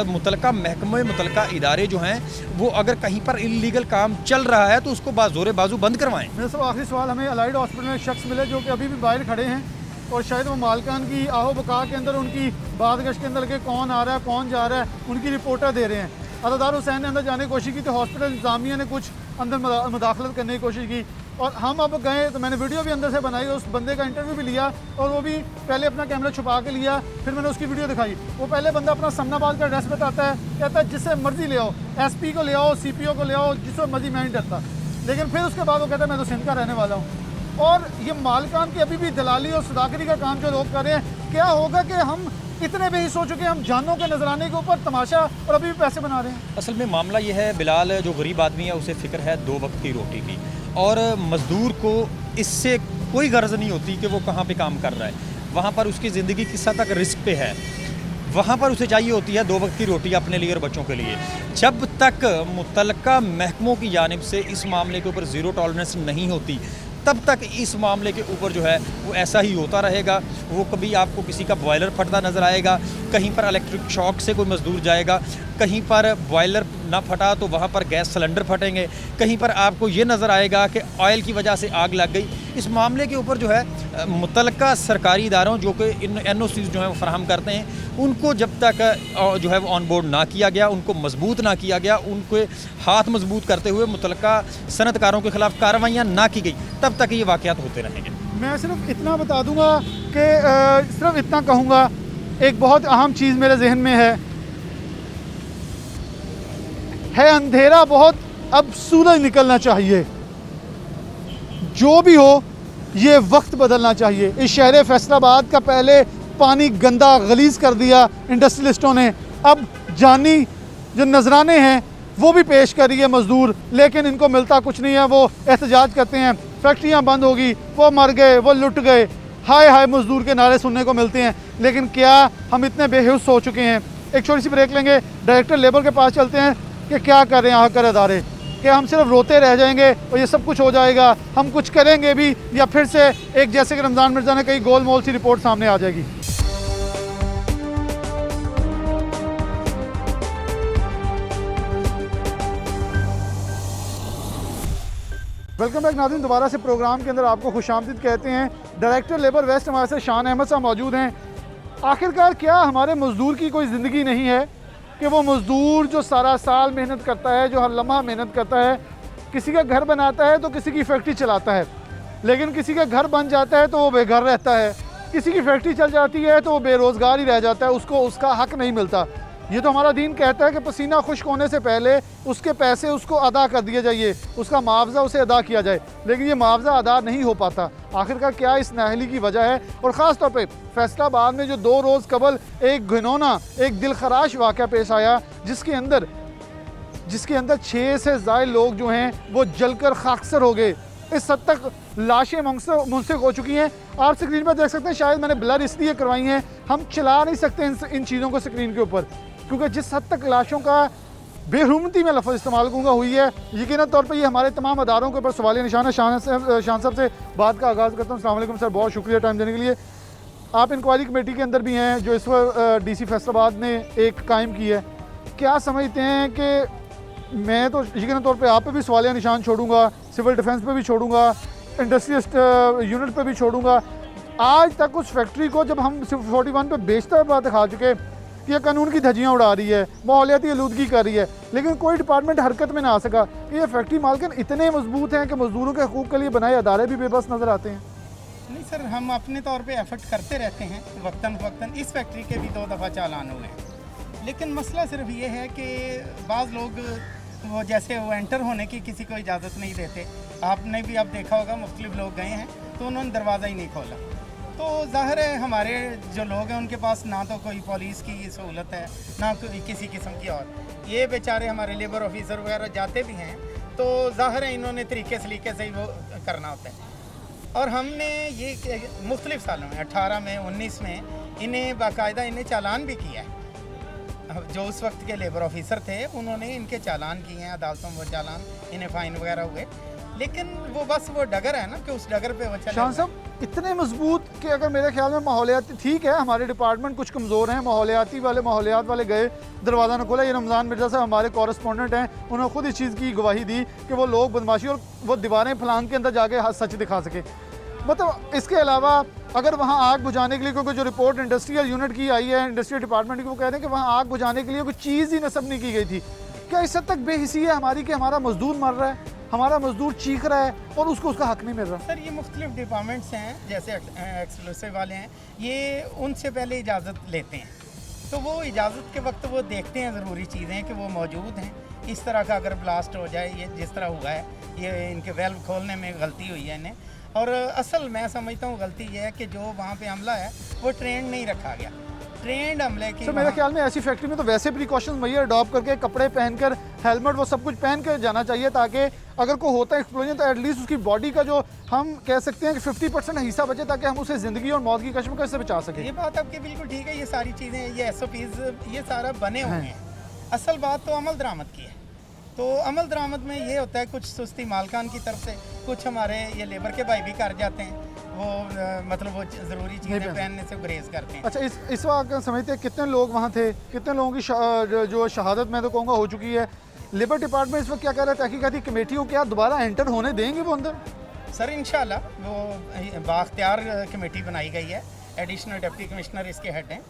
मुतलका महकमे, मुतलका इदारे जो हैं वो अगर कहीं पर इल्लीगल काम चल रहा है तो उसको बाज़ोरे बाजू बंद करवाएँ। मेरा सब आखिरी सवाल, हमें अलाइड हॉस्पिटल में शख्स मिले जो कि अभी भी बाहर खड़े हैं और शायद वो मालकान की आहो बका के अंदर उनकी बादगश के अंदर के कौन आ रहा है कौन जा रहा है उनकी रिपोर्टें दे रहे हैं। अदादार हुसैन ने अंदर जाने की कोशिश की तो हॉस्पिटल इंतजामिया ने कुछ अंदर मुदाखलत करने की कोशिश की और हम अब गए तो मैंने वीडियो भी अंदर से बनाई, उस बंदे का इंटरव्यू भी लिया और वो भी पहले अपना कैमरा छुपा के लिया, फिर मैंने उसकी वीडियो दिखाई। वो पहले बंदा अपना समनाबाद का एड्रेस बताता है, कहता है जिससे मर्जी ले आओ, SP को ले आओ, CPO को ले आओ, जिससे मर्जी, मैं नहीं डरता। लेकिन फिर उसके बाद वो कहता है मैं तो सिंध का रहने वाला हूँ। और ये मालकान की अभी भी दलाली और सदाकरी का काम जो लोग कर रहे हैं, क्या होगा कि हम इतने भी सो चुके हैं, हम जानों के नजराने के ऊपर तमाशा और अभी भी पैसे बना रहे हैं। असल में मामला ये है बिलाल, जो गरीब आदमी है उसे फ़िक्र है 2 वक्त की रोटी की और मज़दूर को इससे कोई गर्ज नहीं होती कि वो कहाँ पे काम कर रहा है, वहाँ पर उसकी ज़िंदगी किस हद तक रिस्क पे है, वहाँ पर उसे चाहिए होती है 2 वक्त की रोटी अपने लिए और बच्चों के लिए। जब तक मुतलका महकमों की जानिब से इस मामले के ऊपर ज़ीरो टॉलरेंस नहीं होती तब तक इस मामले के ऊपर जो है वो ऐसा ही होता रहेगा। वो कभी आपको किसी का बॉयलर फटता नज़र आएगा, कहीं पर इलेक्ट्रिक शॉक से कोई मज़दूर जाएगा, कहीं पर बॉयलर ना फटा तो वहाँ पर गैस सिलेंडर फटेंगे, कहीं पर आपको ये नज़र आएगा कि ऑयल की वजह से आग लग गई। इस मामले के ऊपर जो है मुतलका सरकारी इदारों जो कि इन NOCs जो हैं वो फराहम करते हैं, उनको जब तक जो है वो ऑन बोर्ड ना किया गया, उनको मजबूत ना किया गया, उनके हाथ मजबूत करते हुए मुतलका सनतकारों के ख़िलाफ़ कार्रवाइयाँ ना की गई, तब तक ये वाक़यात होते रहेंगे। मैं सिर्फ इतना बता दूंगा कि सिर्फ इतना कहूँगा, एक बहुत अहम चीज़ मेरे जहन में है अंधेरा बहुत, अब सूरज निकलना चाहिए। जो भी हो ये वक्त बदलना चाहिए। इस शहर फैसलाबाद का पहले पानी गंदा गलीज कर दिया इंडस्ट्रियलिस्टों ने, अब जानी जो नजराने हैं वो भी पेश कर रही है मजदूर, लेकिन इनको मिलता कुछ नहीं है। वो एहतजाज करते हैं, फैक्ट्रियां बंद होगी, वो मर गए, वो लुट गए, हाय हाय मजदूर के नारे सुनने को मिलते हैं। लेकिन क्या हम इतने बेहोश हो चुके हैं? एक छोटी सी ब्रेक लेंगे, डायरेक्टर लेबर के पास चलते हैं कि क्या कर रहे हैं हक़ अदारे, कि हम सिर्फ रोते रह जाएंगे और ये सब कुछ हो जाएगा, हम कुछ करेंगे भी या फिर से एक जैसे कि रमज़ान मिर्ज़ा ने कही गोलमोल सी रिपोर्ट सामने आ जाएगी। वेलकम बैक नाज़रीन, दोबारा से प्रोग्राम के अंदर आपको खुशामदीद कहते हैं। डायरेक्टर लेबर वेस्ट हमारे साथ शान अहमद साहब मौजूद हैं। आखिरकार क्या हमारे मज़दूर की कोई ज़िंदगी नहीं है कि वो मज़दूर जो सारा साल मेहनत करता है, जो हर लम्हा मेहनत करता है, किसी का घर बनाता है तो किसी की फैक्ट्री चलाता है, लेकिन किसी का घर बन जाता है तो वो बेघर रहता है, किसी की फैक्ट्री चल जाती है तो वो बेरोज़गार ही रह जाता है, उसको उसका हक़ नहीं मिलता। ये तो हमारा दीन कहता है कि पसीना खुश्क होने से पहले उसके पैसे उसको अदा कर दिए जाइए, उसका मुआवजा उसे अदा किया जाए, लेकिन ये मुआवजा अदा नहीं हो पाता। आखिरकार क्या इस नाअहली की वजह है? और ख़ास तौर पे फैसलाबाद में जो 2 रोज़ कबल एक घिनौना, एक दिलखराश वाक़या पेश आया जिसके अंदर 6 से ज़ायद लोग जो हैं वो जलकर खाकसर हो गए। इस हद तक लाशें मुंसक हो चुकी हैं। आप स्क्रीन पर देख सकते हैं, शायद मैंने ब्लर इसलिए करवाई हैं, हम चला नहीं सकते इन चीज़ों को स्क्रीन के ऊपर, क्योंकि जिस हद तक लाशों का बेहुरमती में लफ्ज़ इस्तेमाल करूँगा हुई है, यकीनन तौर पर ये हमारे तमाम अदारों के ऊपर सवालिया निशान है। शान साहब से बात का आगाज़ करता हूँ। अस्सलाम वालेकुम सर, बहुत शुक्रिया टाइम देने के लिए। आप इंक्वायरी कमेटी के अंदर भी हैं जो इस वक्त DC फैसलाबाद ने एक कायम की है, क्या समझते हैं कि मैं तो यकीन तौर पे आप पे भी सवालिया निशान छोड़ूंगा, सिविल डिफेंस पे भी छोड़ूंगा, इंडस्ट्रियलिस्ट यूनिट पे भी छोड़ूंगा। आज तक उस फैक्ट्री को जब हम 41 पे बेचता हुआ दिखा चुके कि यह कानून की धज्जियाँ उड़ा रही है, माहौलियाती आलूदगी कर रही है, लेकिन कोई डिपार्टमेंट हरकत में ना आ सका कि ये फैक्ट्री मालकिन इतने मजबूत हैं कि मजदूरों के हकूक़ के लिए बनाए अदारे भी बेबस नज़र आते हैं। नहीं सर, हम अपने तौर पे एफर्ट करते रहते हैं वक्तन फ़वक्तन। इस फैक्ट्री के भी 2 दफ़ा चालान हुए हैं, लेकिन मसला सिर्फ ये है कि बाज़ लोग वो जैसे वो एंटर होने की किसी को इजाज़त नहीं देते। आपने भी अब देखा होगा, मुख्तलिफ लोग गए हैं तो उन्होंने दरवाज़ा ही नहीं खोला। तो ज़ाहिर है हमारे जो लोग हैं उनके पास ना तो कोई पुलिस की सहूलत है, ना कोई किसी किस्म की। और ये बेचारे हमारे लेबर ऑफिसर वगैरह जाते भी हैं तो ज़ाहिर है इन्होंने तरीके सलीके से ही वो करना होता है। और हमने ये मुख्तलिफ सालों में 18 में 19 में इन्हें बाकायदा इन्हें चालान भी किया है। जो उस वक्त के लेबर ऑफिसर थे उन्होंने इनके चालान किए हैं, अदालतों में चालान, इन्हें फ़ाइन वगैरह हुए। लेकिन वो बस वो डगर है ना कि उस डगर पे वो चले। शान साहब इतने मजबूत कि अगर मेरे ख्याल में माहौलियाती, ठीक है हमारे डिपार्टमेंट कुछ कमज़ोर हैं, माहौलियात वाले गए, दरवाज़ा न खोला। ये रमज़ान मिर्ज़ा साहब हमारे कॉरेस्पॉन्डेंट हैं, उन्होंने खुद इस चीज़ की गवाही दी कि वो लोग बदमाशी और वो दीवारें फलांग के अंदर जाके सच दिखा सके। मतलब इसके अलावा अगर वहाँ आग बुझाने के लिए, क्योंकि जो रिपोर्ट इंडस्ट्रियल यूनिट की आई है, इंडस्ट्रियल डिपार्टमेंट की, वो कह रहे हैं कि वहाँ आग बुझाने के लिए कोई चीज़ ही नस्ब नहीं की गई थी। क्या इस हद तक बेहिसी है हमारी कि हमारा मजदूर मर रहा है, हमारा मजदूर चीख रहा है और उसको उसका हक नहीं मिल रहा? सर ये मुख्तलिफ डिपार्टमेंट्स हैं, जैसे एक्सक्लूसिव वाले हैं, ये उनसे पहले इजाज़त लेते हैं। तो वो इजाज़त के वक्त वो देखते हैं ज़रूरी चीज़ें कि वो मौजूद हैं। इस तरह का अगर ब्लास्ट हो जाए, ये जिस तरह हुआ है, ये इनके वेल्व खोलने में गलती हुई है इन्हें। और असल मैं समझता हूँ गलती ये है कि जो वहाँ पे हमला है वो ट्रेंड नहीं रखा गया। ट्रेंड हमले की मेरे ख्याल में ऐसी फैक्ट्री में तो वैसे प्रिकॉशंस मुहैया अडॉप्ट करके, कपड़े पहनकर, हेलमेट, वो सब कुछ पहन कर जाना चाहिए, ताकि अगर कोई होता है एक्सप्लोजन तो एटलीस्ट उसकी बॉडी का जो हम कह सकते हैं कि 50% हिस्सा बचे, ताकि हम उसे ज़िंदगी और मौत की कश्मकश से बचा सकें। ये बात आपकी बिल्कुल ठीक है। ये सारी चीज़ें, ये SOPs, ये सारा बने हुए हैं। असल बात तो अमल दरामद की है। तो अमल दरामद में ये होता है कुछ सुस्ती मालकान की तरफ से, कुछ हमारे ये लेबर के भाई भी कर जाते हैं, वो मतलब वो ज़रूरी चीज़ें पहनने से गुरेज करते हैं। अच्छा, इस वक्त समझते हैं कितने लोग वहाँ थे, कितने लोगों की जो शहादत मैं तो कहूँगा हो चुकी है? लेबर डिपार्टमेंट इस वक्त क्या कह रहा है, तहकीकाती कमेटी को क्या दोबारा एंटर होने देंगे वो अंदर? सर इंशाल्लाह वो बाख्तियार कमेटी बनाई गई है, एडिशनल डिप्टी कमिश्नर इसके हेड हैं,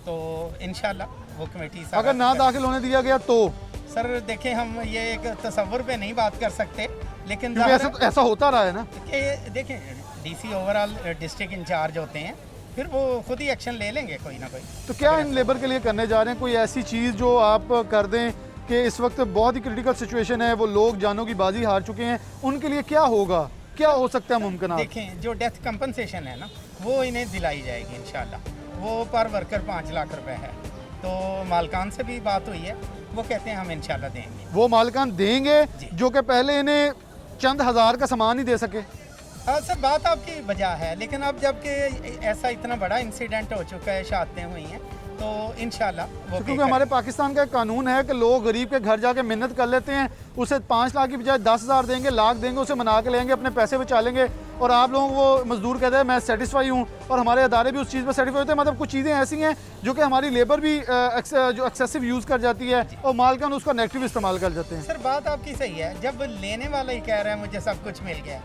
तो इंशाल्लाह वो कमेटी अगर ना दाखिल होने दिया गया तो? सर देखें, हम ये एक तसव्वुर पे नहीं बात कर सकते, लेकिन ऐसा होता रहा है ना कि देखें DC ओवरऑल डिस्ट्रिक्ट इंचार्ज होते हैं, फिर वो खुद ही एक्शन ले लेंगे कोई ना कोई। तो क्या इन लेबर के लिए करने जा रहे हैं कोई ऐसी चीज़ जो आप कर दें कि इस वक्त बहुत ही क्रिटिकल सिचुएशन है, वो लोग जानों की बाजी हार चुके हैं, उनके लिए क्या होगा, क्या हो सकता है मुमकिन? देखें जो डेथ कंपनसेशन है ना, वो इन्हें दिलाई जाएगी इंशाल्लाह। वो पर वर्कर 5 लाख रुपए है, तो मालकान से भी बात हुई है, वो कहते हैं हम इंशाल्लाह देंगे। वो मालकान देंगे जो कि पहले इन्हें चंद हज़ार का सामान ही दे सके? हाँ सर, बात आपकी वजह है, लेकिन अब जबकि ऐसा इतना बड़ा इंसिडेंट हो चुका है, शहादतें हुई हैं, तो इंशाल्लाह वो क्योंकि हमारे पाकिस्तान का कानून है कि लोग गरीब के घर जाके मिन्नत कर लेते हैं, उसे 5 लाख की बजाय 10,000 देंगे, लाख देंगे, उसे मना के लेंगे, अपने पैसे बचा लेंगे। और आप लोग वो मजदूर कहते हैं मैं सेटिस्फाई हूँ, और हमारे अदारे भी उस चीज़ पर सेटिस्फाई होते हैं। मतलब कुछ चीज़ें ऐसी हैं जो कि हमारी लेबर भी जो एक्सेसिव यूज़ कर जाती है और मालकान उसका नेगेटिव इस्तेमाल कर जाते हैं। सर बात आपकी सही है, जब लेने वाला ही कह रहा है मुझे सब कुछ मिल गया,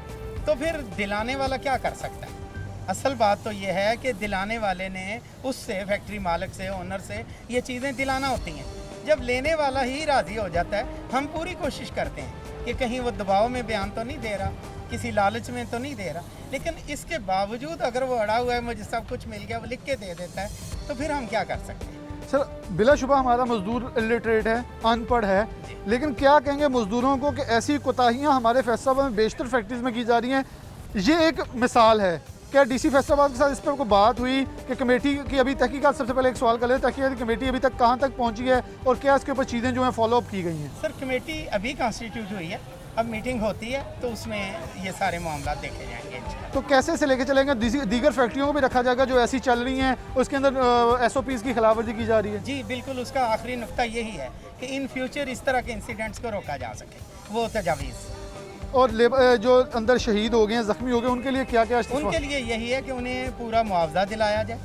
तो फिर दिलाने वाला क्या कर सकता है? असल बात तो ये है कि दिलाने वाले ने उससे, फैक्ट्री मालिक से, ओनर से ये चीज़ें दिलाना होती हैं। जब लेने वाला ही राज़ी हो जाता है, हम पूरी कोशिश करते हैं कि कहीं वो दबाव में बयान तो नहीं दे रहा, किसी लालच में तो नहीं दे रहा, लेकिन इसके बावजूद अगर वो अड़ा हुआ है मुझे सब कुछ मिल गया, वो लिख के दे देता है, तो फिर हम क्या कर सकते हैं? सर बिलाशुबा हमारा मजदूर इलिटरेट है, अनपढ़ है, लेकिन क्या कहेंगे मजदूरों को कि ऐसी कोताहियाँ हमारे फैसलाबाद में बेशतर फैक्ट्रीज में की जा रही हैं? ये एक मिसाल है। क्या DC फैसलाबाद के साथ इस पर कोई बात हुई कि कमेटी की अभी तहकीकात, सबसे पहले एक सवाल कर ले, तहकीकाती कमेटी अभी तक कहाँ तक पहुँची है और क्या इसके ऊपर चीज़ें जो हैं फॉलोअप की गई हैं? सर कमेटी अभी कॉन्स्टिट्यूट हुई है, अब मीटिंग होती है तो उसमें ये सारे मामला देखे जाएंगे। तो कैसे से लेके चलेंगे? दीगर फैक्ट्रियों को भी रखा जाएगा जो ऐसी चल रही हैं, उसके अंदर SOPs की खिलाफवर्जी की जा रही है? जी बिल्कुल, उसका आखिरी नुक्ता यही है कि इन फ्यूचर इस तरह के इंसिडेंट्स को रोका जा सके, वो तजावीज़। और जो अंदर शहीद हो गए हैं, ज़ख्मी हो गए, उनके लिए क्या क्या? उनके लिए यही है कि उन्हें पूरा मुआवजा दिलाया जाए,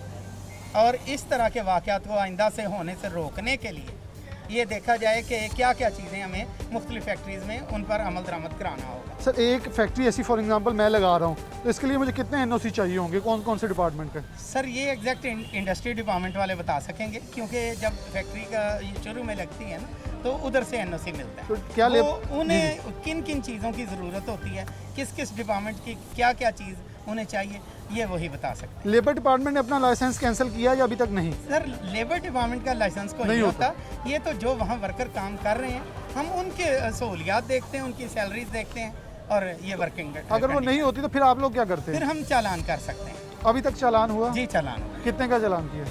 और इस तरह के वाक़यात को आइंदा से होने से रोकने के लिए ये देखा जाए कि क्या क्या चीज़ें हमें मुख्तलिफ फैक्ट्रीज़ में उन पर अमल दरामद कराना होगा। सर एक फैक्ट्री ऐसी फॉर एग्जांपल मैं लगा रहा हूँ तो इसके लिए मुझे कितने एनओसी चाहिए होंगे, कौन कौन से डिपार्टमेंट के? सर ये एग्जैक्ट इंडस्ट्री डिपार्टमेंट वाले बता सकेंगे, क्योंकि जब फैक्ट्री का ये शुरू में लगती है ना तो उधर से एनओसी मिलता है। तो क्या उन्हें किन किन चीज़ों की ज़रूरत होती है, किस किस डिपार्टमेंट की क्या क्या चीज़ उन्हें चाहिए, ये वही बता सकते हैं। लेबर डिपार्टमेंट ने अपना लाइसेंस कैंसिल किया या अभी तक नहीं? सर लेबर डिपार्टमेंट का लाइसेंस को नहीं होता, ये तो जो वहाँ वर्कर काम कर रहे हैं हम उनके सहूलियात देखते हैं, उनकी सैलरीज देखते हैं और ये वर्किंग। अगर वो नहीं होती तो फिर आप लोग क्या करते फिर हैं? हम चालान कर सकते हैं। अभी तक चालान हुआ? जी चालान हुआ। कितने का चालान किया?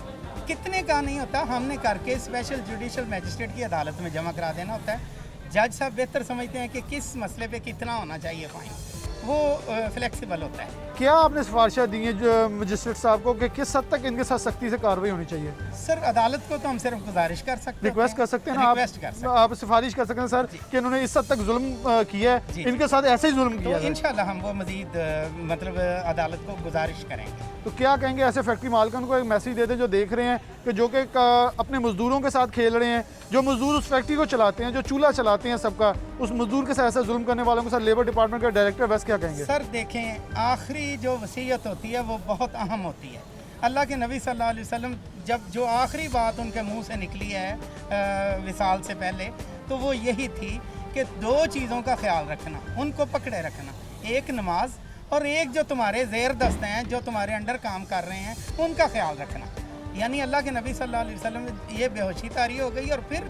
कितने का नहीं होता, हमने करके स्पेशल जुडिशल मजिस्ट्रेट की अदालत में जमा करा देना होता है। जज साहब बेहतर समझते हैं कि किस मसले पे कितना होना चाहिए फाइन, वो फ्लेक्सिबल होता है। क्या आपने सिफारिशें दी हैं जो मजिस्ट्रेट साहब को कि किस हद तक इनके साथ सख्ती से कार्रवाई होनी चाहिए? सर अदालत को तो हम सिर्फ गुजारिश कर सकते हैं, रिक्वेस्ट कर सकते हैं ना आप? रिक्वेस्ट कर सकते हैं। आप सिफारिश कर सकते हैं सर कि इन्होंने इस हद तक जुल्म किया है, जी। इनके साथ ऐसे ही जुल्म तो किया है। इंशाल्लाह हम वो मजीद मतलब अदालत को गुजारिश करेंगे। तो क्या कहेंगे ऐसे फैक्ट्री मालिकान को एक मैसेज दे दें जो देख रहे हैं कि जो कि अपने मजदूरों के साथ खेल रहे हैं, जो मजदूर उस फैक्ट्री को चलाते हैं, जो चूल्हा चलाते हैं सबका, उस मजदूर के साथ ऐसा जुल्म करने वालों के साथ लेबर डिपार्टमेंट का डायरेक्टर वैसे क्या कहेंगे? सर देखें, आखिरी जो वसीयत होती है वो बहुत अहम होती है। अल्लाह के नबी सल्लल्लाहु अलैहि वसल्लम जब जो आखिरी बात उनके मुंह से निकली है विसाल से पहले, तो वो यही थी कि दो चीज़ों का ख्याल रखना, उनको पकड़े रखना, एक नमाज और एक जो तुम्हारे ज़ेर दस्त हैं, जो तुम्हारे अंडर काम कर रहे हैं, उनका ख्याल रखना। यानी अल्लाह के नबी सल्लल्लाहु अलैहि वसल्लम ये बेहोशी तारी हो गई और फिर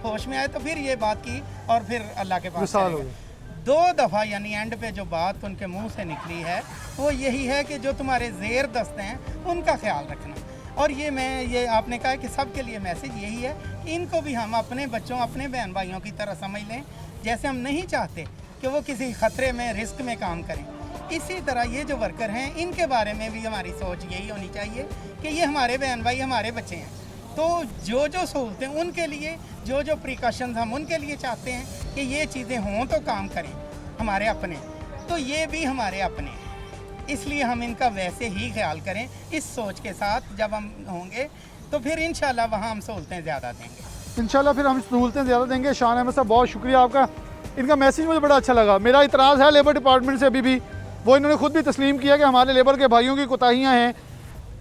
होश में आए तो फिर ये बात की और फिर अल्लाह के पास विसाल हो चले गए। गए। दो दफ़ा यानी एंड पे जो बात उनके मुंह से निकली है वो यही है कि जो तुम्हारे ज़ेर दस्त हैं उनका ख्याल रखना। और ये आपने कहा कि सबके लिए मैसेज यही है कि इनको भी हम अपने बच्चों, अपने बहन भाइयों की तरह समझ लें। जैसे हम नहीं चाहते कि वो किसी ख़तरे में, रिस्क में काम करें, इसी तरह ये जो वर्कर हैं इनके बारे में भी हमारी सोच यही होनी चाहिए कि ये हमारे बहन भाई, हमारे बच्चे हैं। तो जो जो सहूलतें उनके लिए, जो जो प्रिकॉशंस हम उनके लिए चाहते हैं कि ये चीज़ें हों तो काम करें हमारे अपने, तो ये भी हमारे अपने हैं। इसलिए हम इनका वैसे ही ख्याल करें इस सोच के साथ। जब हम होंगे तो फिर इंशाल्लाह वहाँ हम सहूलतें ज़्यादा देंगे। इंशाल्लाह फिर हम सहूलतें ज़्यादा देंगे। शान अहमद साहब बहुत शुक्रिया आपका, इनका मैसेज मुझे बड़ा अच्छा लगा। मेरा इतराज़ है लेबर डिपार्टमेंट से अभी भी, वो इन्होंने खुद भी तस्लीम किया कि हमारे लेबर के भाइयों की कोताहियाँ हैं,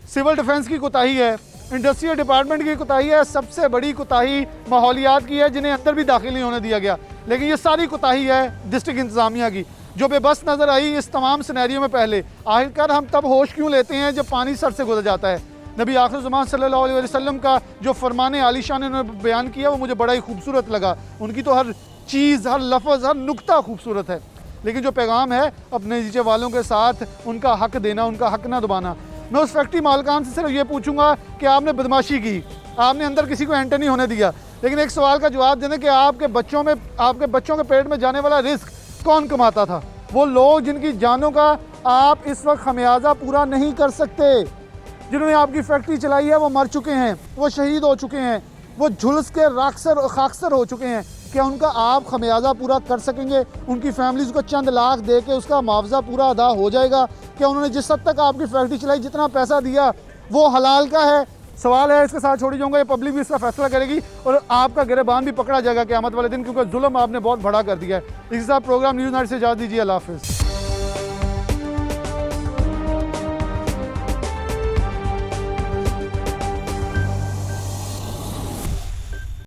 सिविल डिफेंस की कोताही है, इंडस्ट्रियल डिपार्टमेंट की कोताही है, सबसे बड़ी कोताही माहौलियात की है जिन्हें अंदर भी दाखिल नहीं होने दिया गया। लेकिन ये सारी कोताही है डिस्ट्रिक्ट इंतज़ामिया की, जो बेबस नज़र आई इस तमाम सिनेरियो में। पहले आखिरकार हम तब होश क्यों लेते हैं जब पानी सर से गुजर जाता है। नबी आखिर ज़मान सल्लल्लाहु अलैहि वसल्लम का जो फरमान आलीशान उन्होंने बयान किया वो मुझे बड़ा ही खूबसूरत लगा। उनकी तो हर चीज़, हर लफ्ज़, हर नुक्ता खूबसूरत है, लेकिन जो पैगाम है अपने नीचे वालों के साथ उनका हक देना, उनका हक ना दबाना। मैं उस फैक्ट्री मालिकान से सिर्फ ये पूछूंगा कि आपने बदमाशी की, आपने अंदर किसी को एंटर नहीं होने दिया, लेकिन एक सवाल का जवाब देने कि आपके बच्चों के पेट में जाने वाला रिस्क कौन कमाता था? वो लोग जिनकी जानों का आप इस वक्त खमियाजा पूरा नहीं कर सकते। जिन्होंने आपकी फैक्ट्री चलाई है वो मर चुके हैं, वो शहीद हो चुके हैं, वो झुलस के खाकसर हो चुके हैं। क्या उनका आप खमियाजा पूरा कर सकेंगे? उनकी फैमिलीज़ को चंद लाख दे के उसका मुआवजा पूरा अदा हो जाएगा? क्या उन्होंने जिस हद तक आपकी फैक्ट्री चलाई, जितना पैसा दिया, वो हलाल का है? सवाल है, इसके साथ छोड़ी जाऊँगा। ये पब्लिक भी इसका फैसला करेगी और आपका गिरबान भी पकड़ा जाएगा क़यामत वाले दिन, क्योंकि जुल्म आपने बहुत बड़ा कर दिया है। इसी साथ प्रोग्राम न्यूज़ नाइट से इजाज़त दीजिए। अल्लाह हाफ़िज़।